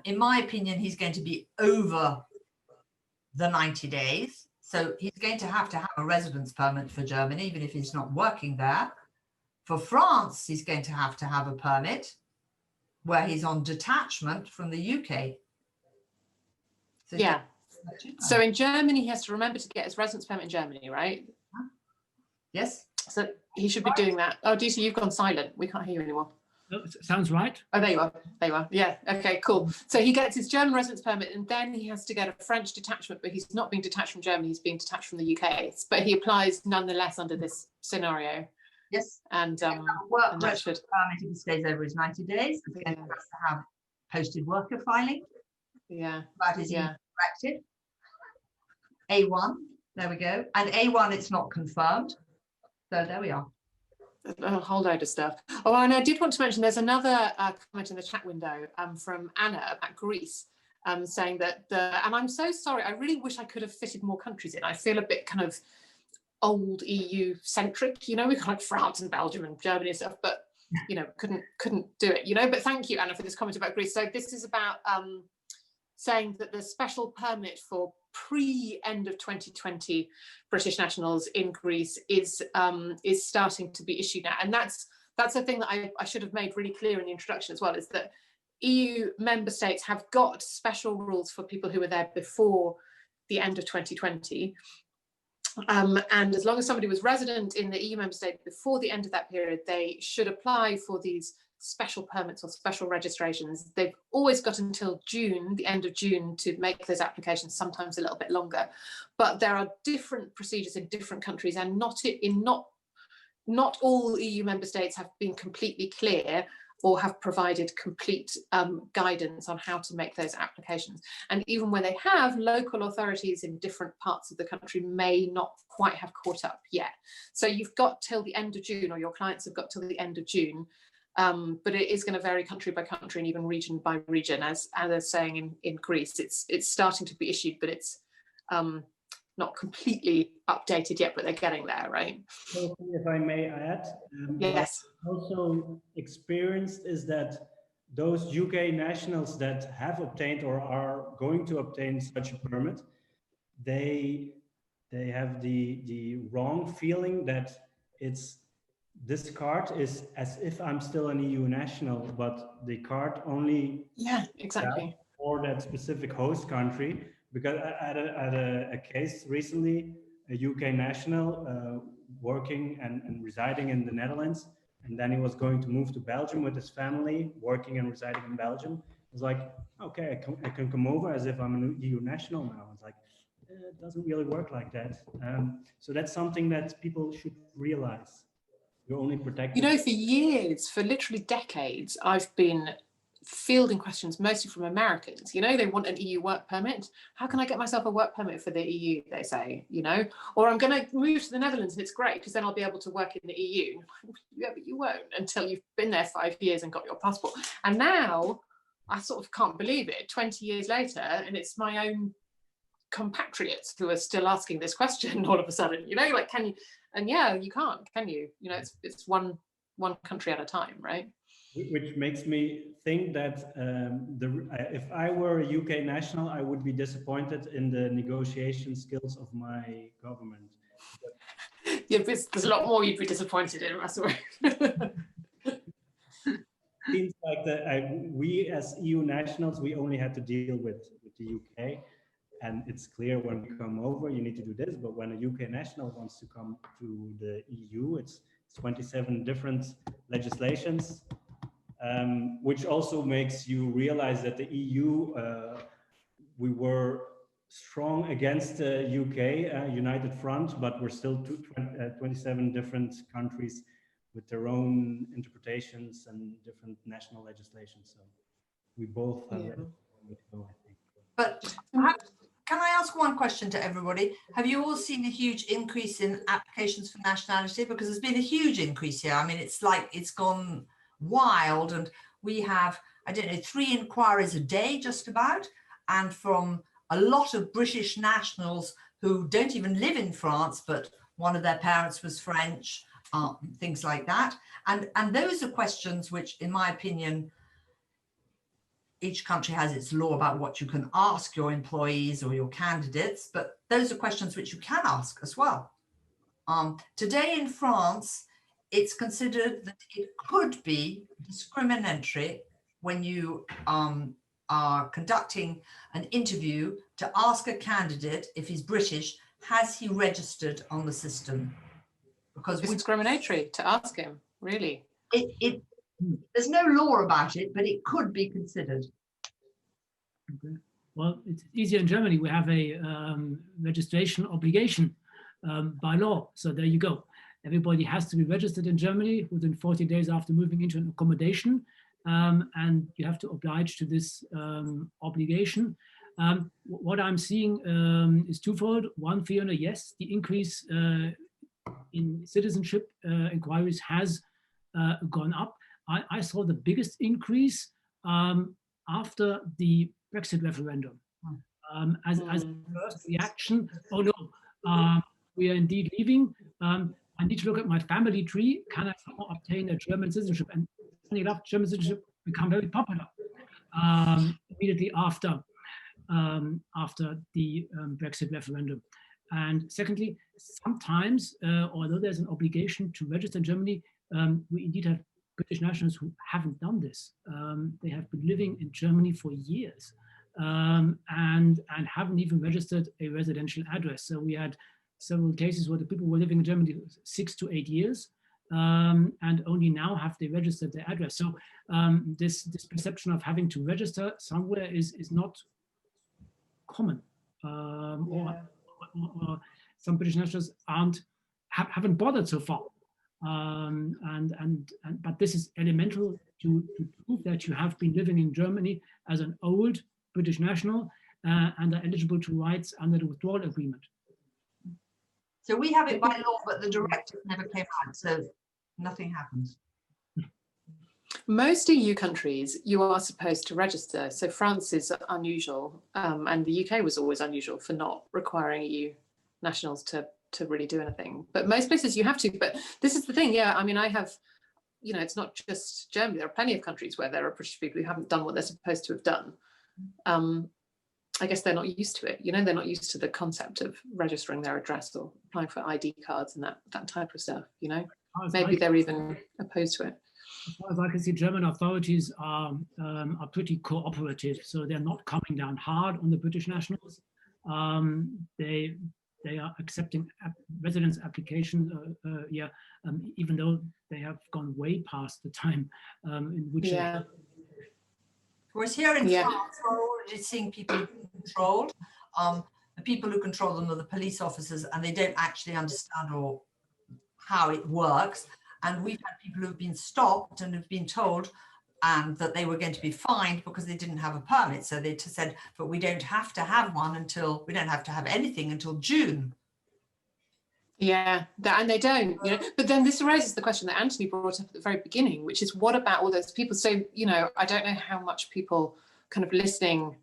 In my opinion, he's going to be over the 90 days. So he's going to have a residence permit for Germany, even if he's not working there. For France, he's going to have a permit where he's on detachment from the UK. So so in Germany, he has to remember to get his residence permit in Germany, right? Yes. So he should be doing that. Oh, DC, you've gone silent. We can't hear you anymore. No, sounds right. Oh, there you are. There you are. Yeah. Okay, cool. So he gets his German residence permit, and then he has to get a French detachment, but he's not being detached from Germany. He's being detached from the UK. But he applies nonetheless under this scenario. Yes. And work permit if he stays over his 90 days. He has to have posted worker filing. Yeah. That is corrected. A1, there we go. And A1, it's not confirmed. So there we are. A whole load of stuff. Oh, and I did want to mention there's another comment in the chat window from Anna about Greece, saying that and I'm so sorry, I really wish I could have fitted more countries in. I feel a bit kind of old EU centric, you know, we've got like France and Belgium and Germany and stuff, but you know, couldn't do it, you know. But thank you, Anna, for this comment about Greece. So this is about saying that the special permit for pre-end of 2020 British nationals in Greece is starting to be issued now, and that's that's the thing that I should have made really clear in the introduction as well, is that EU member states have got special rules for people who were there before the end of 2020. And as long as somebody was resident in the EU member state before the end of that period, they should apply for these special permits or special registrations. They've always got until June, the end of June, to make those applications, sometimes a little bit longer. But there are different procedures in different countries, and not all EU member states have been completely clear or have provided complete guidance on how to make those applications. And even when they have, local authorities in different parts of the country may not quite have caught up yet. So you've got till the end of June, or your clients have got till the end of June, but it is going to vary country by country and even region by region. As they're saying in Greece, it's starting to be issued, but it's not completely updated yet, but they're getting there, right? So if I may add, yes. what I also experienced is that those UK nationals that have obtained or are going to obtain such a permit, they have the wrong feeling that this card is as if I'm still an EU national, but the card only exactly for that specific host country. Because I had a case recently, a UK national working and residing in the Netherlands, and then he was going to move to Belgium with his family, working and residing in Belgium. I was like, okay, I can come over as if I'm an EU national now. It's like, it doesn't really work like that. So that's something that people should realize. You're only protected. You know, for years, for literally decades, I've been fielding questions mostly from Americans. You know, they want an EU work permit. How can I get myself a work permit for the EU, they say, you know? Or I'm going to move to the Netherlands and it's great because then I'll be able to work in the EU. Yeah, but you won't until you've been there 5 years and got your passport. And now I sort of can't believe it, 20 years later, and it's my own compatriots who are still asking this question all of a sudden, you know, like, can you? And yeah, you can't, can you? You know, it's one country at a time, right? Which makes me think that if I were a UK national, I would be disappointed in the negotiation skills of my government. Yeah, there's a lot more you'd be disappointed in, Russell. Seems like we as EU nationals, we only had to deal with the UK. And it's clear when we come over, you need to do this. But when a UK national wants to come to the EU, it's 27 different legislations. Which also makes you realize that the EU, we were strong against the UK United Front, but we're still 27 different countries with their own interpretations and different national legislations. So we both have to go, I think. But can I ask one question to everybody? Have you all seen a huge increase in applications for nationality? Because there's been a huge increase here. I mean, it's like it's gone wild, and we have, I don't know, 3 inquiries a day just about, and from a lot of British nationals who don't even live in France, but one of their parents was French, things like that. And those are questions which, in my opinion, each country has its law about what you can ask your employees or your candidates, but those are questions which you can ask as well. Today in France, it's considered that it could be discriminatory when you are conducting an interview to ask a candidate if he's British, has he registered on the system? Because it's discriminatory to ask him, really. There's no law about it, but it could be considered. Okay. Well, it's easier in Germany. We have a registration obligation by law. So there you go. Everybody has to be registered in Germany within 40 days after moving into an accommodation. And you have to oblige to this obligation. What I'm seeing is twofold. One, Fiona, yes, the increase in citizenship inquiries has gone up. I saw the biggest increase after the Brexit referendum. As a first reaction, oh no, we are indeed leaving. I need to look at my family tree. Can I somehow obtain a German citizenship? And funny enough, German citizenship became very popular immediately after the Brexit referendum. And secondly, sometimes, although there's an obligation to register in Germany, we indeed have British nationals who haven't done this. They have been living in Germany for years and haven't even registered a residential address. So we had several cases where the people were living in Germany 6 to 8 years and only now have they registered their address. So this perception of having to register somewhere is not common, or some British nationals haven't bothered so far. But this is elemental to prove that you have been living in Germany as an old British national and are eligible to rights under the withdrawal agreement. So we have it by law, but the directive never came out, so nothing happens. Most EU countries, you are supposed to register. So France is unusual, and the UK was always unusual for not requiring EU nationals to really do anything. But most places you have to. But this is the thing, yeah. I mean, I have, you know, it's not just Germany. There are plenty of countries where there are British people who haven't done what they're supposed to have done. I guess they're not used to it. You know, they're not used to the concept of registering their address or applying for ID cards and that type of stuff. You know, maybe they're even opposed to it. As far as I can see, German authorities are pretty cooperative, so they're not coming down hard on the British nationals. They are accepting residence applications, even though they have gone way past the time in which. Yeah. Whereas here in France, we're already seeing people being controlled. The people who control them are the police officers, and they don't actually understand how it works. And we've had people who have been stopped and have been told that they were going to be fined because they didn't have a permit. So they just said, but we don't have to have we don't have to have anything until June. Yeah, and they don't, you know. But then this raises the question that Anthony brought up at the very beginning, which is what about all those people? So, you know, I don't know how much people kind of listening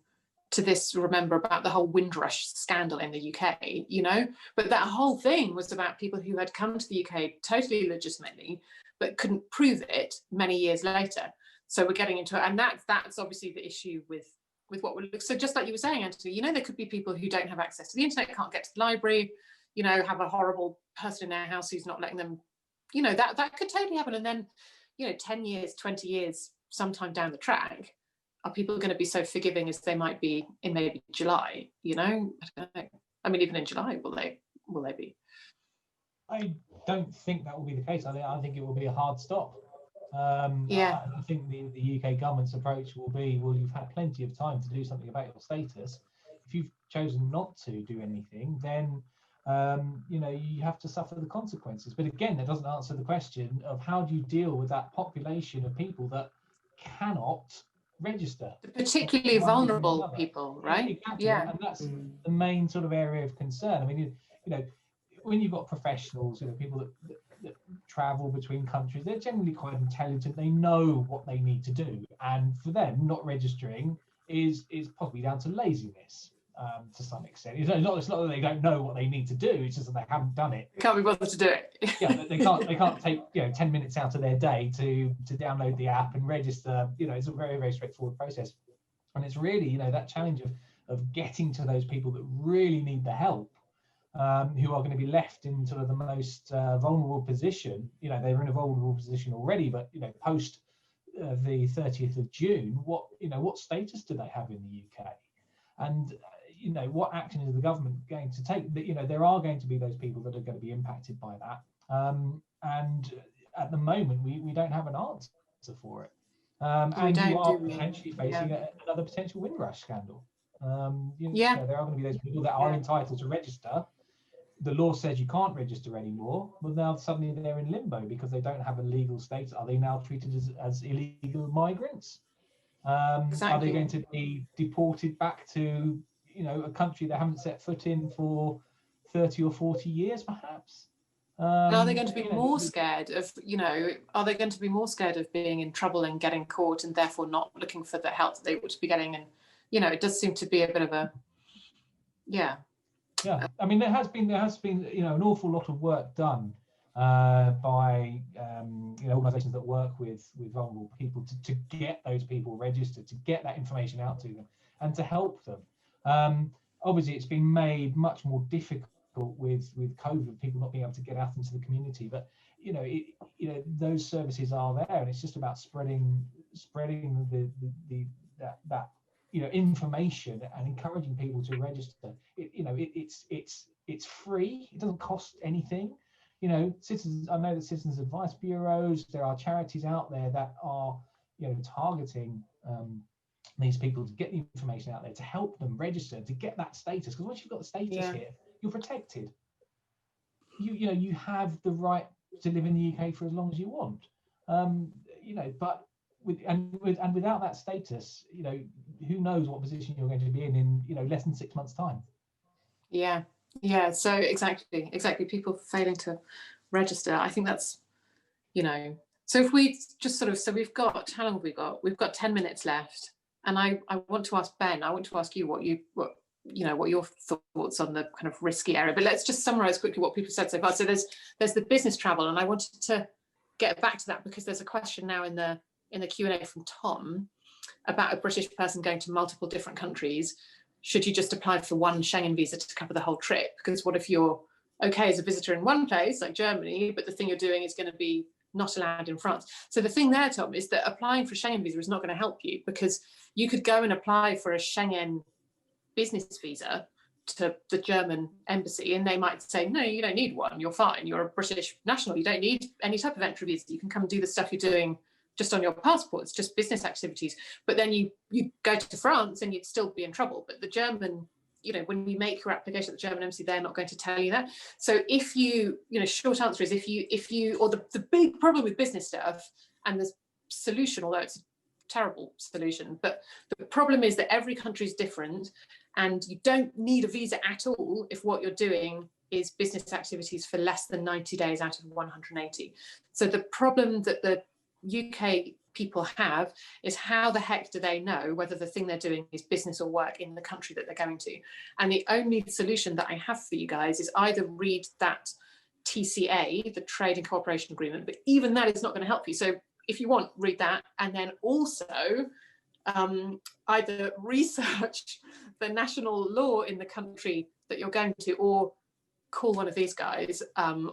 to this remember about the whole Windrush scandal in the UK, you know, but that whole thing was about people who had come to the UK totally legitimately, but couldn't prove it many years later. So we're getting into it, and that's obviously the issue with what we're. So just like you were saying, Anthony, you know, there could be people who don't have access to the internet, can't get to the library, you know, have a horrible person in their house who's not letting them, you know, that could totally happen. And then, you know, 10 years, 20 years, sometime down the track, are people going to be so forgiving as they might be in maybe July, you know? I don't know. I mean, even in July, will they be? I don't think that will be the case. I think it will be a hard stop. Yeah. I think the UK government's approach will be, well, you've had plenty of time to do something about your status. If you've chosen not to do anything, then you know, you have to suffer the consequences. But again, that doesn't answer the question of how do you deal with that population of people that cannot register, particularly vulnerable people, right? Exactly. Yeah, and that's the main sort of area of concern. I mean, you know, when you've got professionals, you know, people that travel between countries, they're generally quite intelligent. They know what they need to do, and for them, not registering is possibly down to laziness. To some extent, it's not that they don't know what they need to do. It's just that they haven't done it. Can't be bothered to do it. Yeah, they can't take 10 minutes out of their day to download the app and register. You know, it's a very, very straightforward process, and it's really, you know, that challenge of getting to those people that really need the help, who are going to be left in sort of the most vulnerable position. You know, they're in a vulnerable position already, but you know, post the 30th of June, what status do they have in the UK? And you know, what action is the government going to take? You know, there are going to be those people that are going to be impacted by that. And at the moment, we don't have an answer for it. And you are potentially facing another potential Windrush scandal. You know, there are going to be those people that are entitled to register. The law says you can't register anymore. Well, now suddenly they're in limbo because they don't have a legal status. Are they now treated as illegal migrants? Exactly. Are they going to be deported back to, you know, a country they haven't set foot in for 30 or 40 years, perhaps? Are they going to be more scared of, you know, are they going to be more scared of being in trouble and getting caught and therefore not looking for the help that they ought to be getting? And, you know, it does seem to be a bit of a, yeah. I mean, there has been, you know, an awful lot of work done by you know, organisations that work with vulnerable people to get those people registered, to get that information out to them, and to help them. Obviously, it's been made much more difficult with COVID, people not being able to get out into the community. But those services are there, and it's just about spreading that information and encouraging people to register. It's free. It doesn't cost anything. Citizens. I know that citizens advice bureaus. There are charities out there that are targeting these people to get the information out there, to help them register, to get that status. Because once you've got the status here, you're protected. You have the right to live in the UK for as long as you want. But without that status, who knows what position you're going to be in less than 6 months' time. Yeah. So exactly. People failing to register. I think that's, So if we just so we've got, how long have we got? We've got 10 minutes left. And I want to ask Ben, I want to ask you what your thoughts on the kind of risky area. But let's just summarize quickly what people said so far. So there's the business travel, and I wanted to get back to that because there's a question now in the Q&A from Tom about a British person going to multiple different countries. Should you just apply for one Schengen visa to cover the whole trip? Because what if you're okay as a visitor in one place like Germany, but the thing you're doing is going to be not allowed in France? So the thing there, Tom, is that applying for a Schengen visa is not going to help you, because you could go and apply for a Schengen business visa to the German embassy and they might say, no, you don't need one, you're fine, you're a British national, you don't need any type of entry visa, you can come and do the stuff you're doing just on your passport, it's just business activities. But then you go to France and you'd still be in trouble. But the German, when you make your application at the German embassy, they're not going to tell you that. So if you, short answer is if you, or the big problem with business stuff, and the solution, although it's a terrible solution, but the problem is that every country is different, and you don't need a visa at all if what you're doing is business activities for less than 90 days out of 180. So the problem that the UK people have is, how the heck do they know whether the thing they're doing is business or work in the country that they're going to? And the only solution that I have for you guys is either read that TCA, the Trade and Cooperation Agreement, but even that is not going to help you. So if you want, read that, and then also either research the national law in the country that you're going to, or call one of these guys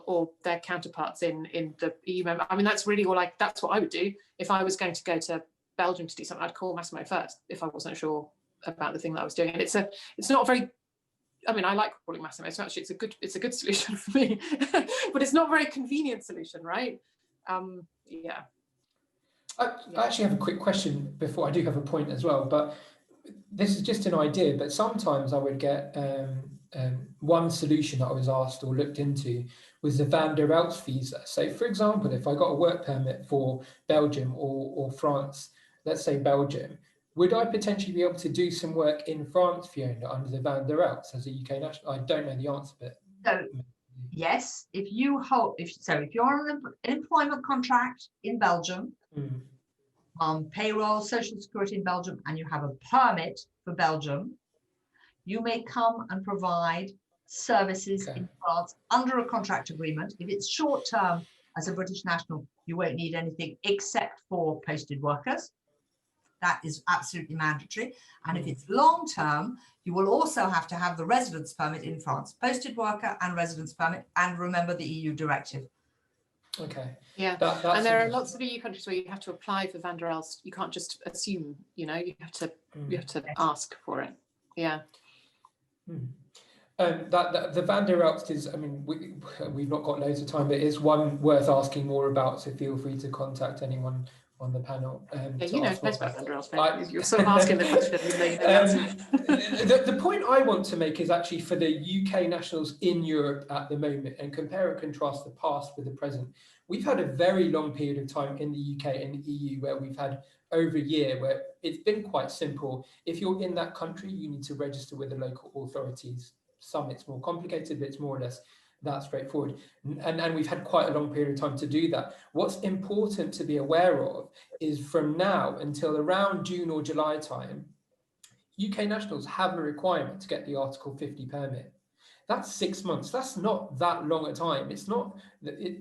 or their counterparts in the EU member. I mean, that's really that's what I would do if I was going to go to Belgium to do something. I'd call Massimo first if I wasn't sure about the thing that I was doing. And it's not very, I mean, I like calling Massimo, so actually it's a good solution for me, but it's not a very convenient solution, right? Yeah. I actually have a quick question before I do have a point as well, but this is just an idea. But sometimes I would get one solution that I was asked or looked into was the Van der Elst visa. So, for example, if I got a work permit for Belgium or France, let's say Belgium, would I potentially be able to do some work in France, Fiona, under the Van der Elst as a UK national? I don't know the answer, but so yes, if you're on an employment contract in Belgium, payroll, social security in Belgium, and you have a permit for Belgium, you may come and provide services in France under a contract agreement. If it's short term as a British national, you won't need anything except for posted workers. That is absolutely mandatory. And if it's long term, you will also have to have the residence permit in France, posted worker and residence permit, and remember the EU directive. Okay. Yeah, and there are lots of EU countries where you have to apply for Van der Elst. You can't just assume, you have to ask for it. Yeah. The Van der Elst is, I mean, we've not got loads of time, but it's one worth asking more about. So feel free to contact anyone on the panel. Knows about Van der Elst. You're sort of asking the question. The point I want to make is actually for the UK nationals in Europe at the moment, and compare and contrast the past with the present. We've had a very long period of time in the UK and the EU where we've had over a year where it's been quite simple. If you're in that country, you need to register with the local authorities. Some it's more complicated, but it's more or less that straightforward. And we've had quite a long period of time to do that. What's important to be aware of is from now until around June or July time, UK nationals have a requirement to get the Article 50 permit. That's 6 months. That's not that long a time. It's not.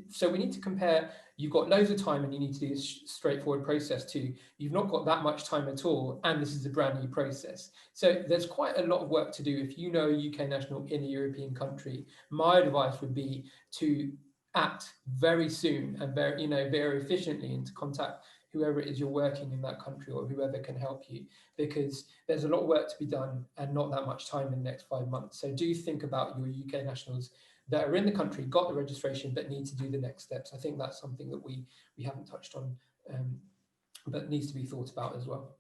So we need to compare you've got loads of time and you need to do this straightforward process, to you've not got that much time at all, and this is a brand new process. So there's quite a lot of work to do. If you know a UK national in a European country, my advice would be to act very soon and very efficiently, and to contact whoever it is you're working in that country, or whoever can help you, because there's a lot of work to be done and not that much time in the next 5 months. So do think about your UK nationals that are in the country, got the registration, but need to do the next steps. I think that's something that we haven't touched on, but needs to be thought about as well.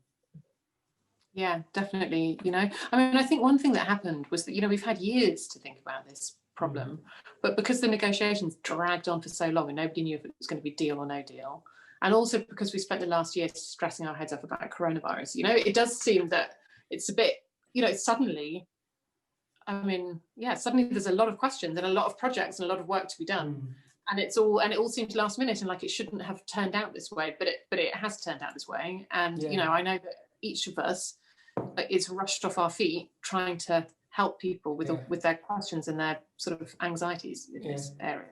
Yeah, definitely. I mean, I think one thing that happened was that, we've had years to think about this problem, but because the negotiations dragged on for so long and nobody knew if it was going to be deal or no deal, and also because we spent the last year stressing our heads off about coronavirus, it does seem that it's a bit, suddenly, suddenly there's a lot of questions and a lot of projects and a lot of work to be done. And it all seems last minute and like it shouldn't have turned out this way, but it has turned out this way. And, I know that each of us is rushed off our feet trying to help people with their questions and their sort of anxieties in this area,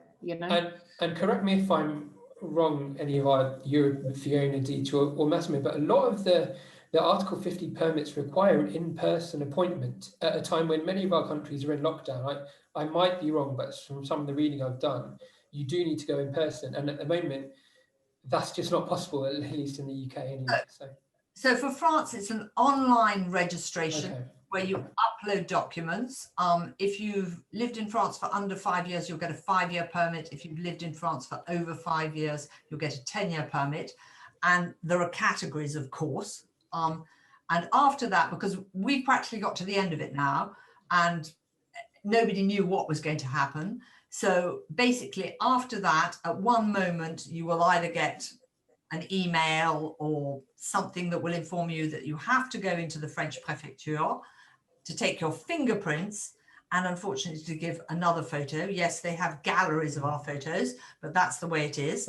And correct me if I'm wrong, any of our Fiona, Dieter or Massimo, but a lot of the Article 50 permits require an in-person appointment at a time when many of our countries are in lockdown. I might be wrong, but from some of the reading I've done, you do need to go in person. And at the moment, that's just not possible, at least in the UK anyway. So for France, it's an online registration where you upload documents. If you've lived in France for under 5 years, you'll get a 5-year permit. If you've lived in France for over 5 years, you'll get a 10-year permit. And there are categories, of course. And after that, because we practically got to the end of it now, and nobody knew what was going to happen. So basically, after that, at one moment, you will either get an email or something that will inform you that you have to go into the French Préfecture to take your fingerprints and unfortunately to give another photo. Yes, they have galleries of our photos, but that's the way it is.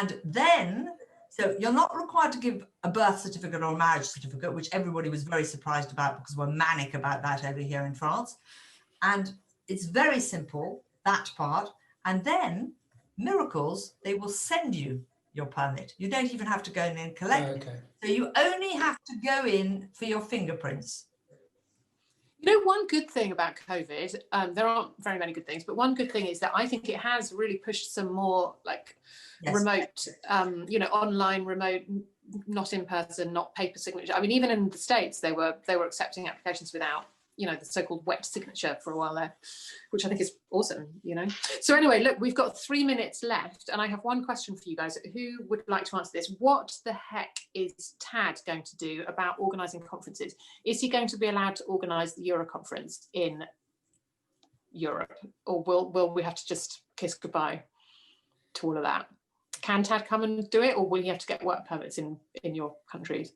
And then, so you're not required to give a birth certificate or a marriage certificate, which everybody was very surprised about because we're manic about that over here in France. And it's very simple, that part. And then, miracles, they will send you your permit. You don't even have to go in and collect it. So you only have to go in for your fingerprints. One good thing about COVID, there aren't very many good things, but one good thing is that I think it has really pushed some more remote, online, remote, not in person, not paper signature. I mean, even in the States, they were accepting applications without, the so-called wet signature for a while there, which I think is awesome, So anyway, look, we've got 3 minutes left and I have one question for you guys. Who would like to answer this? What the heck is Tad going to do about organising conferences? Is he going to be allowed to organise the Euro conference in Europe? Or will we have to just kiss goodbye to all of that? Can Tad come and do it, or will he have to get work permits in your countries?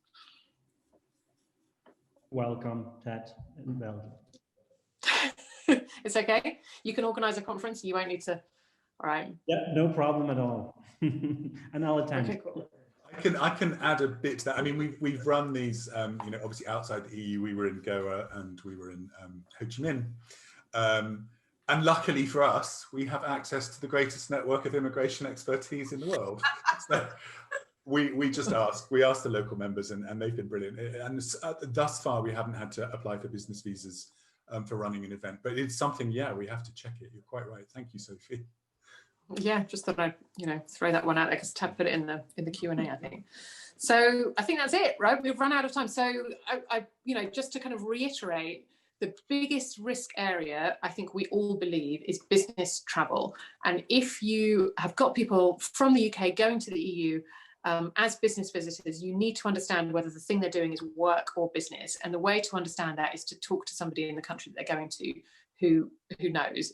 Welcome, Ted, in Belgium. It's okay. You can organise a conference. You won't need to. All right. Yeah, no problem at all. And I'll attend. Okay, cool. I can add a bit to that. I mean, we've run these, obviously outside the EU. We were in Goa and we were in Ho Chi Minh. And luckily for us, we have access to the greatest network of immigration expertise in the world. So we just asked the local members and they've been brilliant. And thus far, we haven't had to apply for business visas for running an event, but it's something, we have to check it. You're quite right. Thank you, Sophie. Yeah, just thought I'd, throw that one out there because Tab put it in the Q&A, I think. So I think that's it, right? We've run out of time. So I just to kind of reiterate, the biggest risk area, I think we all believe, is business travel. And if you have got people from the UK going to the EU as business visitors, you need to understand whether the thing they're doing is work or business. And the way to understand that is to talk to somebody in the country that they're going to who knows,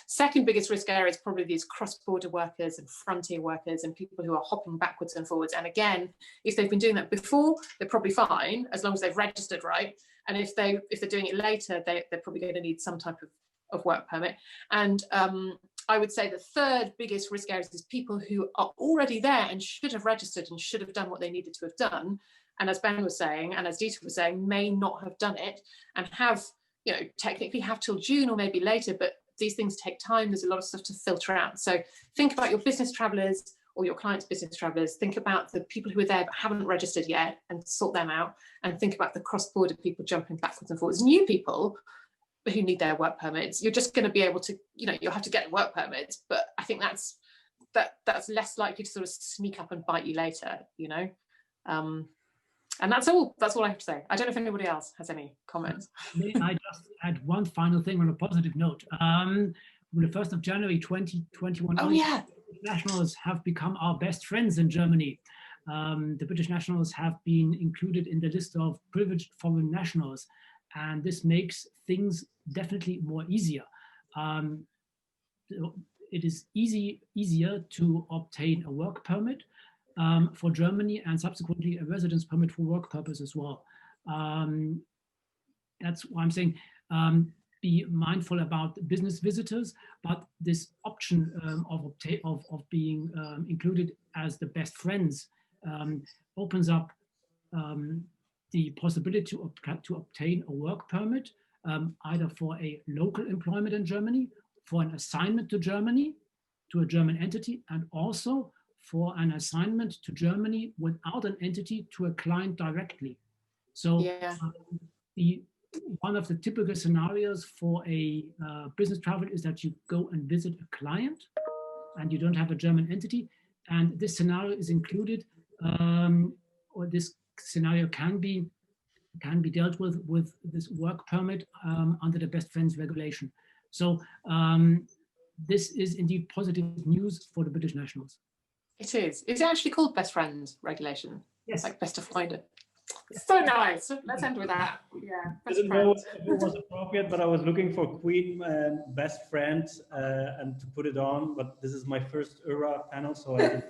Second biggest risk area is probably these cross-border workers and frontier workers and people who are hopping backwards and forwards. And again, if they've been doing that before, they're probably fine, as long as they've registered right. And if they're doing it later, they're probably going to need some type of work permit. And I would say the third biggest risk areas is people who are already there and should have registered and should have done what they needed to have done. And as Ben was saying, and as Dieter was saying, may not have done it and have, technically have till June or maybe later, but these things take time. There's a lot of stuff to filter out. So think about your business travelers, or your clients' business travelers, think about the people who are there but haven't registered yet and sort them out, and think about the cross-border people jumping backwards and forwards. New people who need their work permits, you're just going to be able to, you'll have to get work permits, but I think that's less likely to sort of sneak up and bite you later, and that's all I have to say. I don't know if anybody else has any comments. May I just add one final thing on a positive note? From the 1st of January 2021, nationals have become our best friends in Germany. The British nationals have been included in the list of privileged foreign nationals, and this makes things definitely more easier. It is easier to obtain a work permit for Germany, and subsequently a residence permit for work purpose as well. That's why I'm saying be mindful about business visitors, but this option of being included as the best friends opens up the possibility to obtain a work permit, either for a local employment in Germany, for an assignment to Germany, to a German entity, and also for an assignment to Germany without an entity to a client directly. So one of the typical scenarios for a business travel is that you go and visit a client and you don't have a German entity. And this scenario is included, or this scenario can be dealt with this work permit under the best friends regulation. So this is indeed positive news for the British nationals. It is. Is it actually called best friends regulation? Yes. Like best of finder. So nice. Let's end with that. Yeah. I didn't know if it was appropriate, but I was looking for Queen best friend and to put it on. But this is my first ERA panel, so I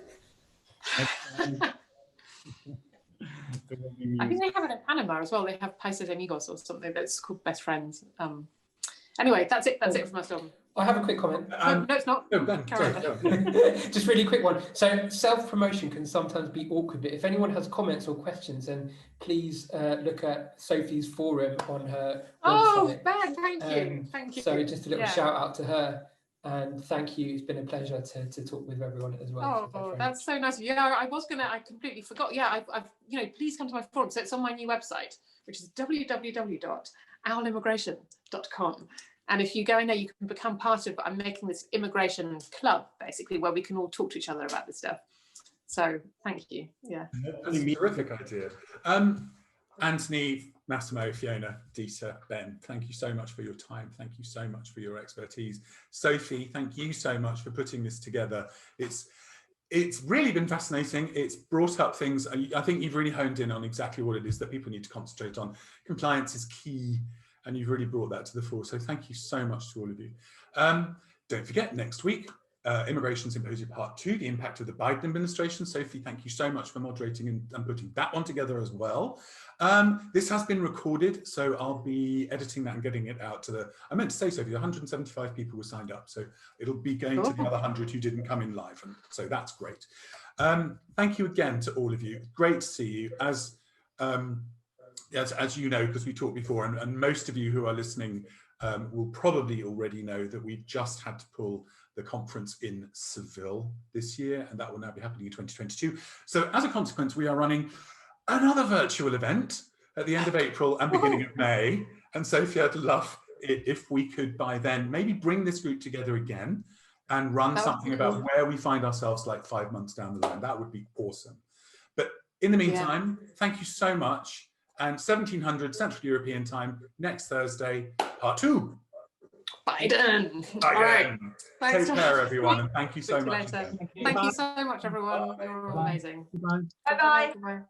think they have it in Panama as well. They have Países Amigos or something that's called best friends. Anyway, that's it. That's it from us, Dom. I have a quick comment. No, it's not. No, Ben, sorry, Just really quick one. So self-promotion can sometimes be awkward, but if anyone has comments or questions, then please look at Sophie's forum on her website. Oh, Ben, thank you. Thank you. So just a little shout out to her. And thank you. It's been a pleasure to talk with everyone as well. Oh, that's so nice. Yeah, I completely forgot. Yeah, I've please come to my forum. So it's on my new website, which is www.owlimmigration.com. And if you go in there, you can become part of, I'm making this immigration club, basically, where we can all talk to each other about this stuff. So thank you. Yeah. That's a terrific idea. Anthony, Massimo, Fiona, Dieter, Ben, thank you so much for your time. Thank you so much for your expertise. Sophie, thank you so much for putting this together. It's really been fascinating. It's brought up things. I think you've really honed in on exactly what it is that people need to concentrate on. Compliance is key, and you've really brought that to the fore. So thank you so much to all of you. Don't forget, next week, Immigration Symposium Part 2, the impact of the Biden administration. Sophie, thank you so much for moderating and putting that one together as well. This has been recorded, so I'll be editing that and getting it out to I meant to say, Sophie, 175 people were signed up, so it'll be going to the other 100 who didn't come in live, and so that's great. Thank you again to all of you. Great to see you. As you know, because we talked before, and most of you who are listening will probably already know that we've just had to pull the conference in Seville this year, and that will now be happening in 2022. So as a consequence, we are running another virtual event at the end of April and beginning of May. And Sophie, I'd love it if we could by then maybe bring this group together again and run something about where we find ourselves like 5 months down the line. That would be awesome. But in the meantime, thank you so much. And 1700 Central European time, next Thursday, part 2. Biden. All right. Take care, everyone, and thank you so much. Thank you so much, everyone. You're all amazing. Bye. Bye-bye. Bye.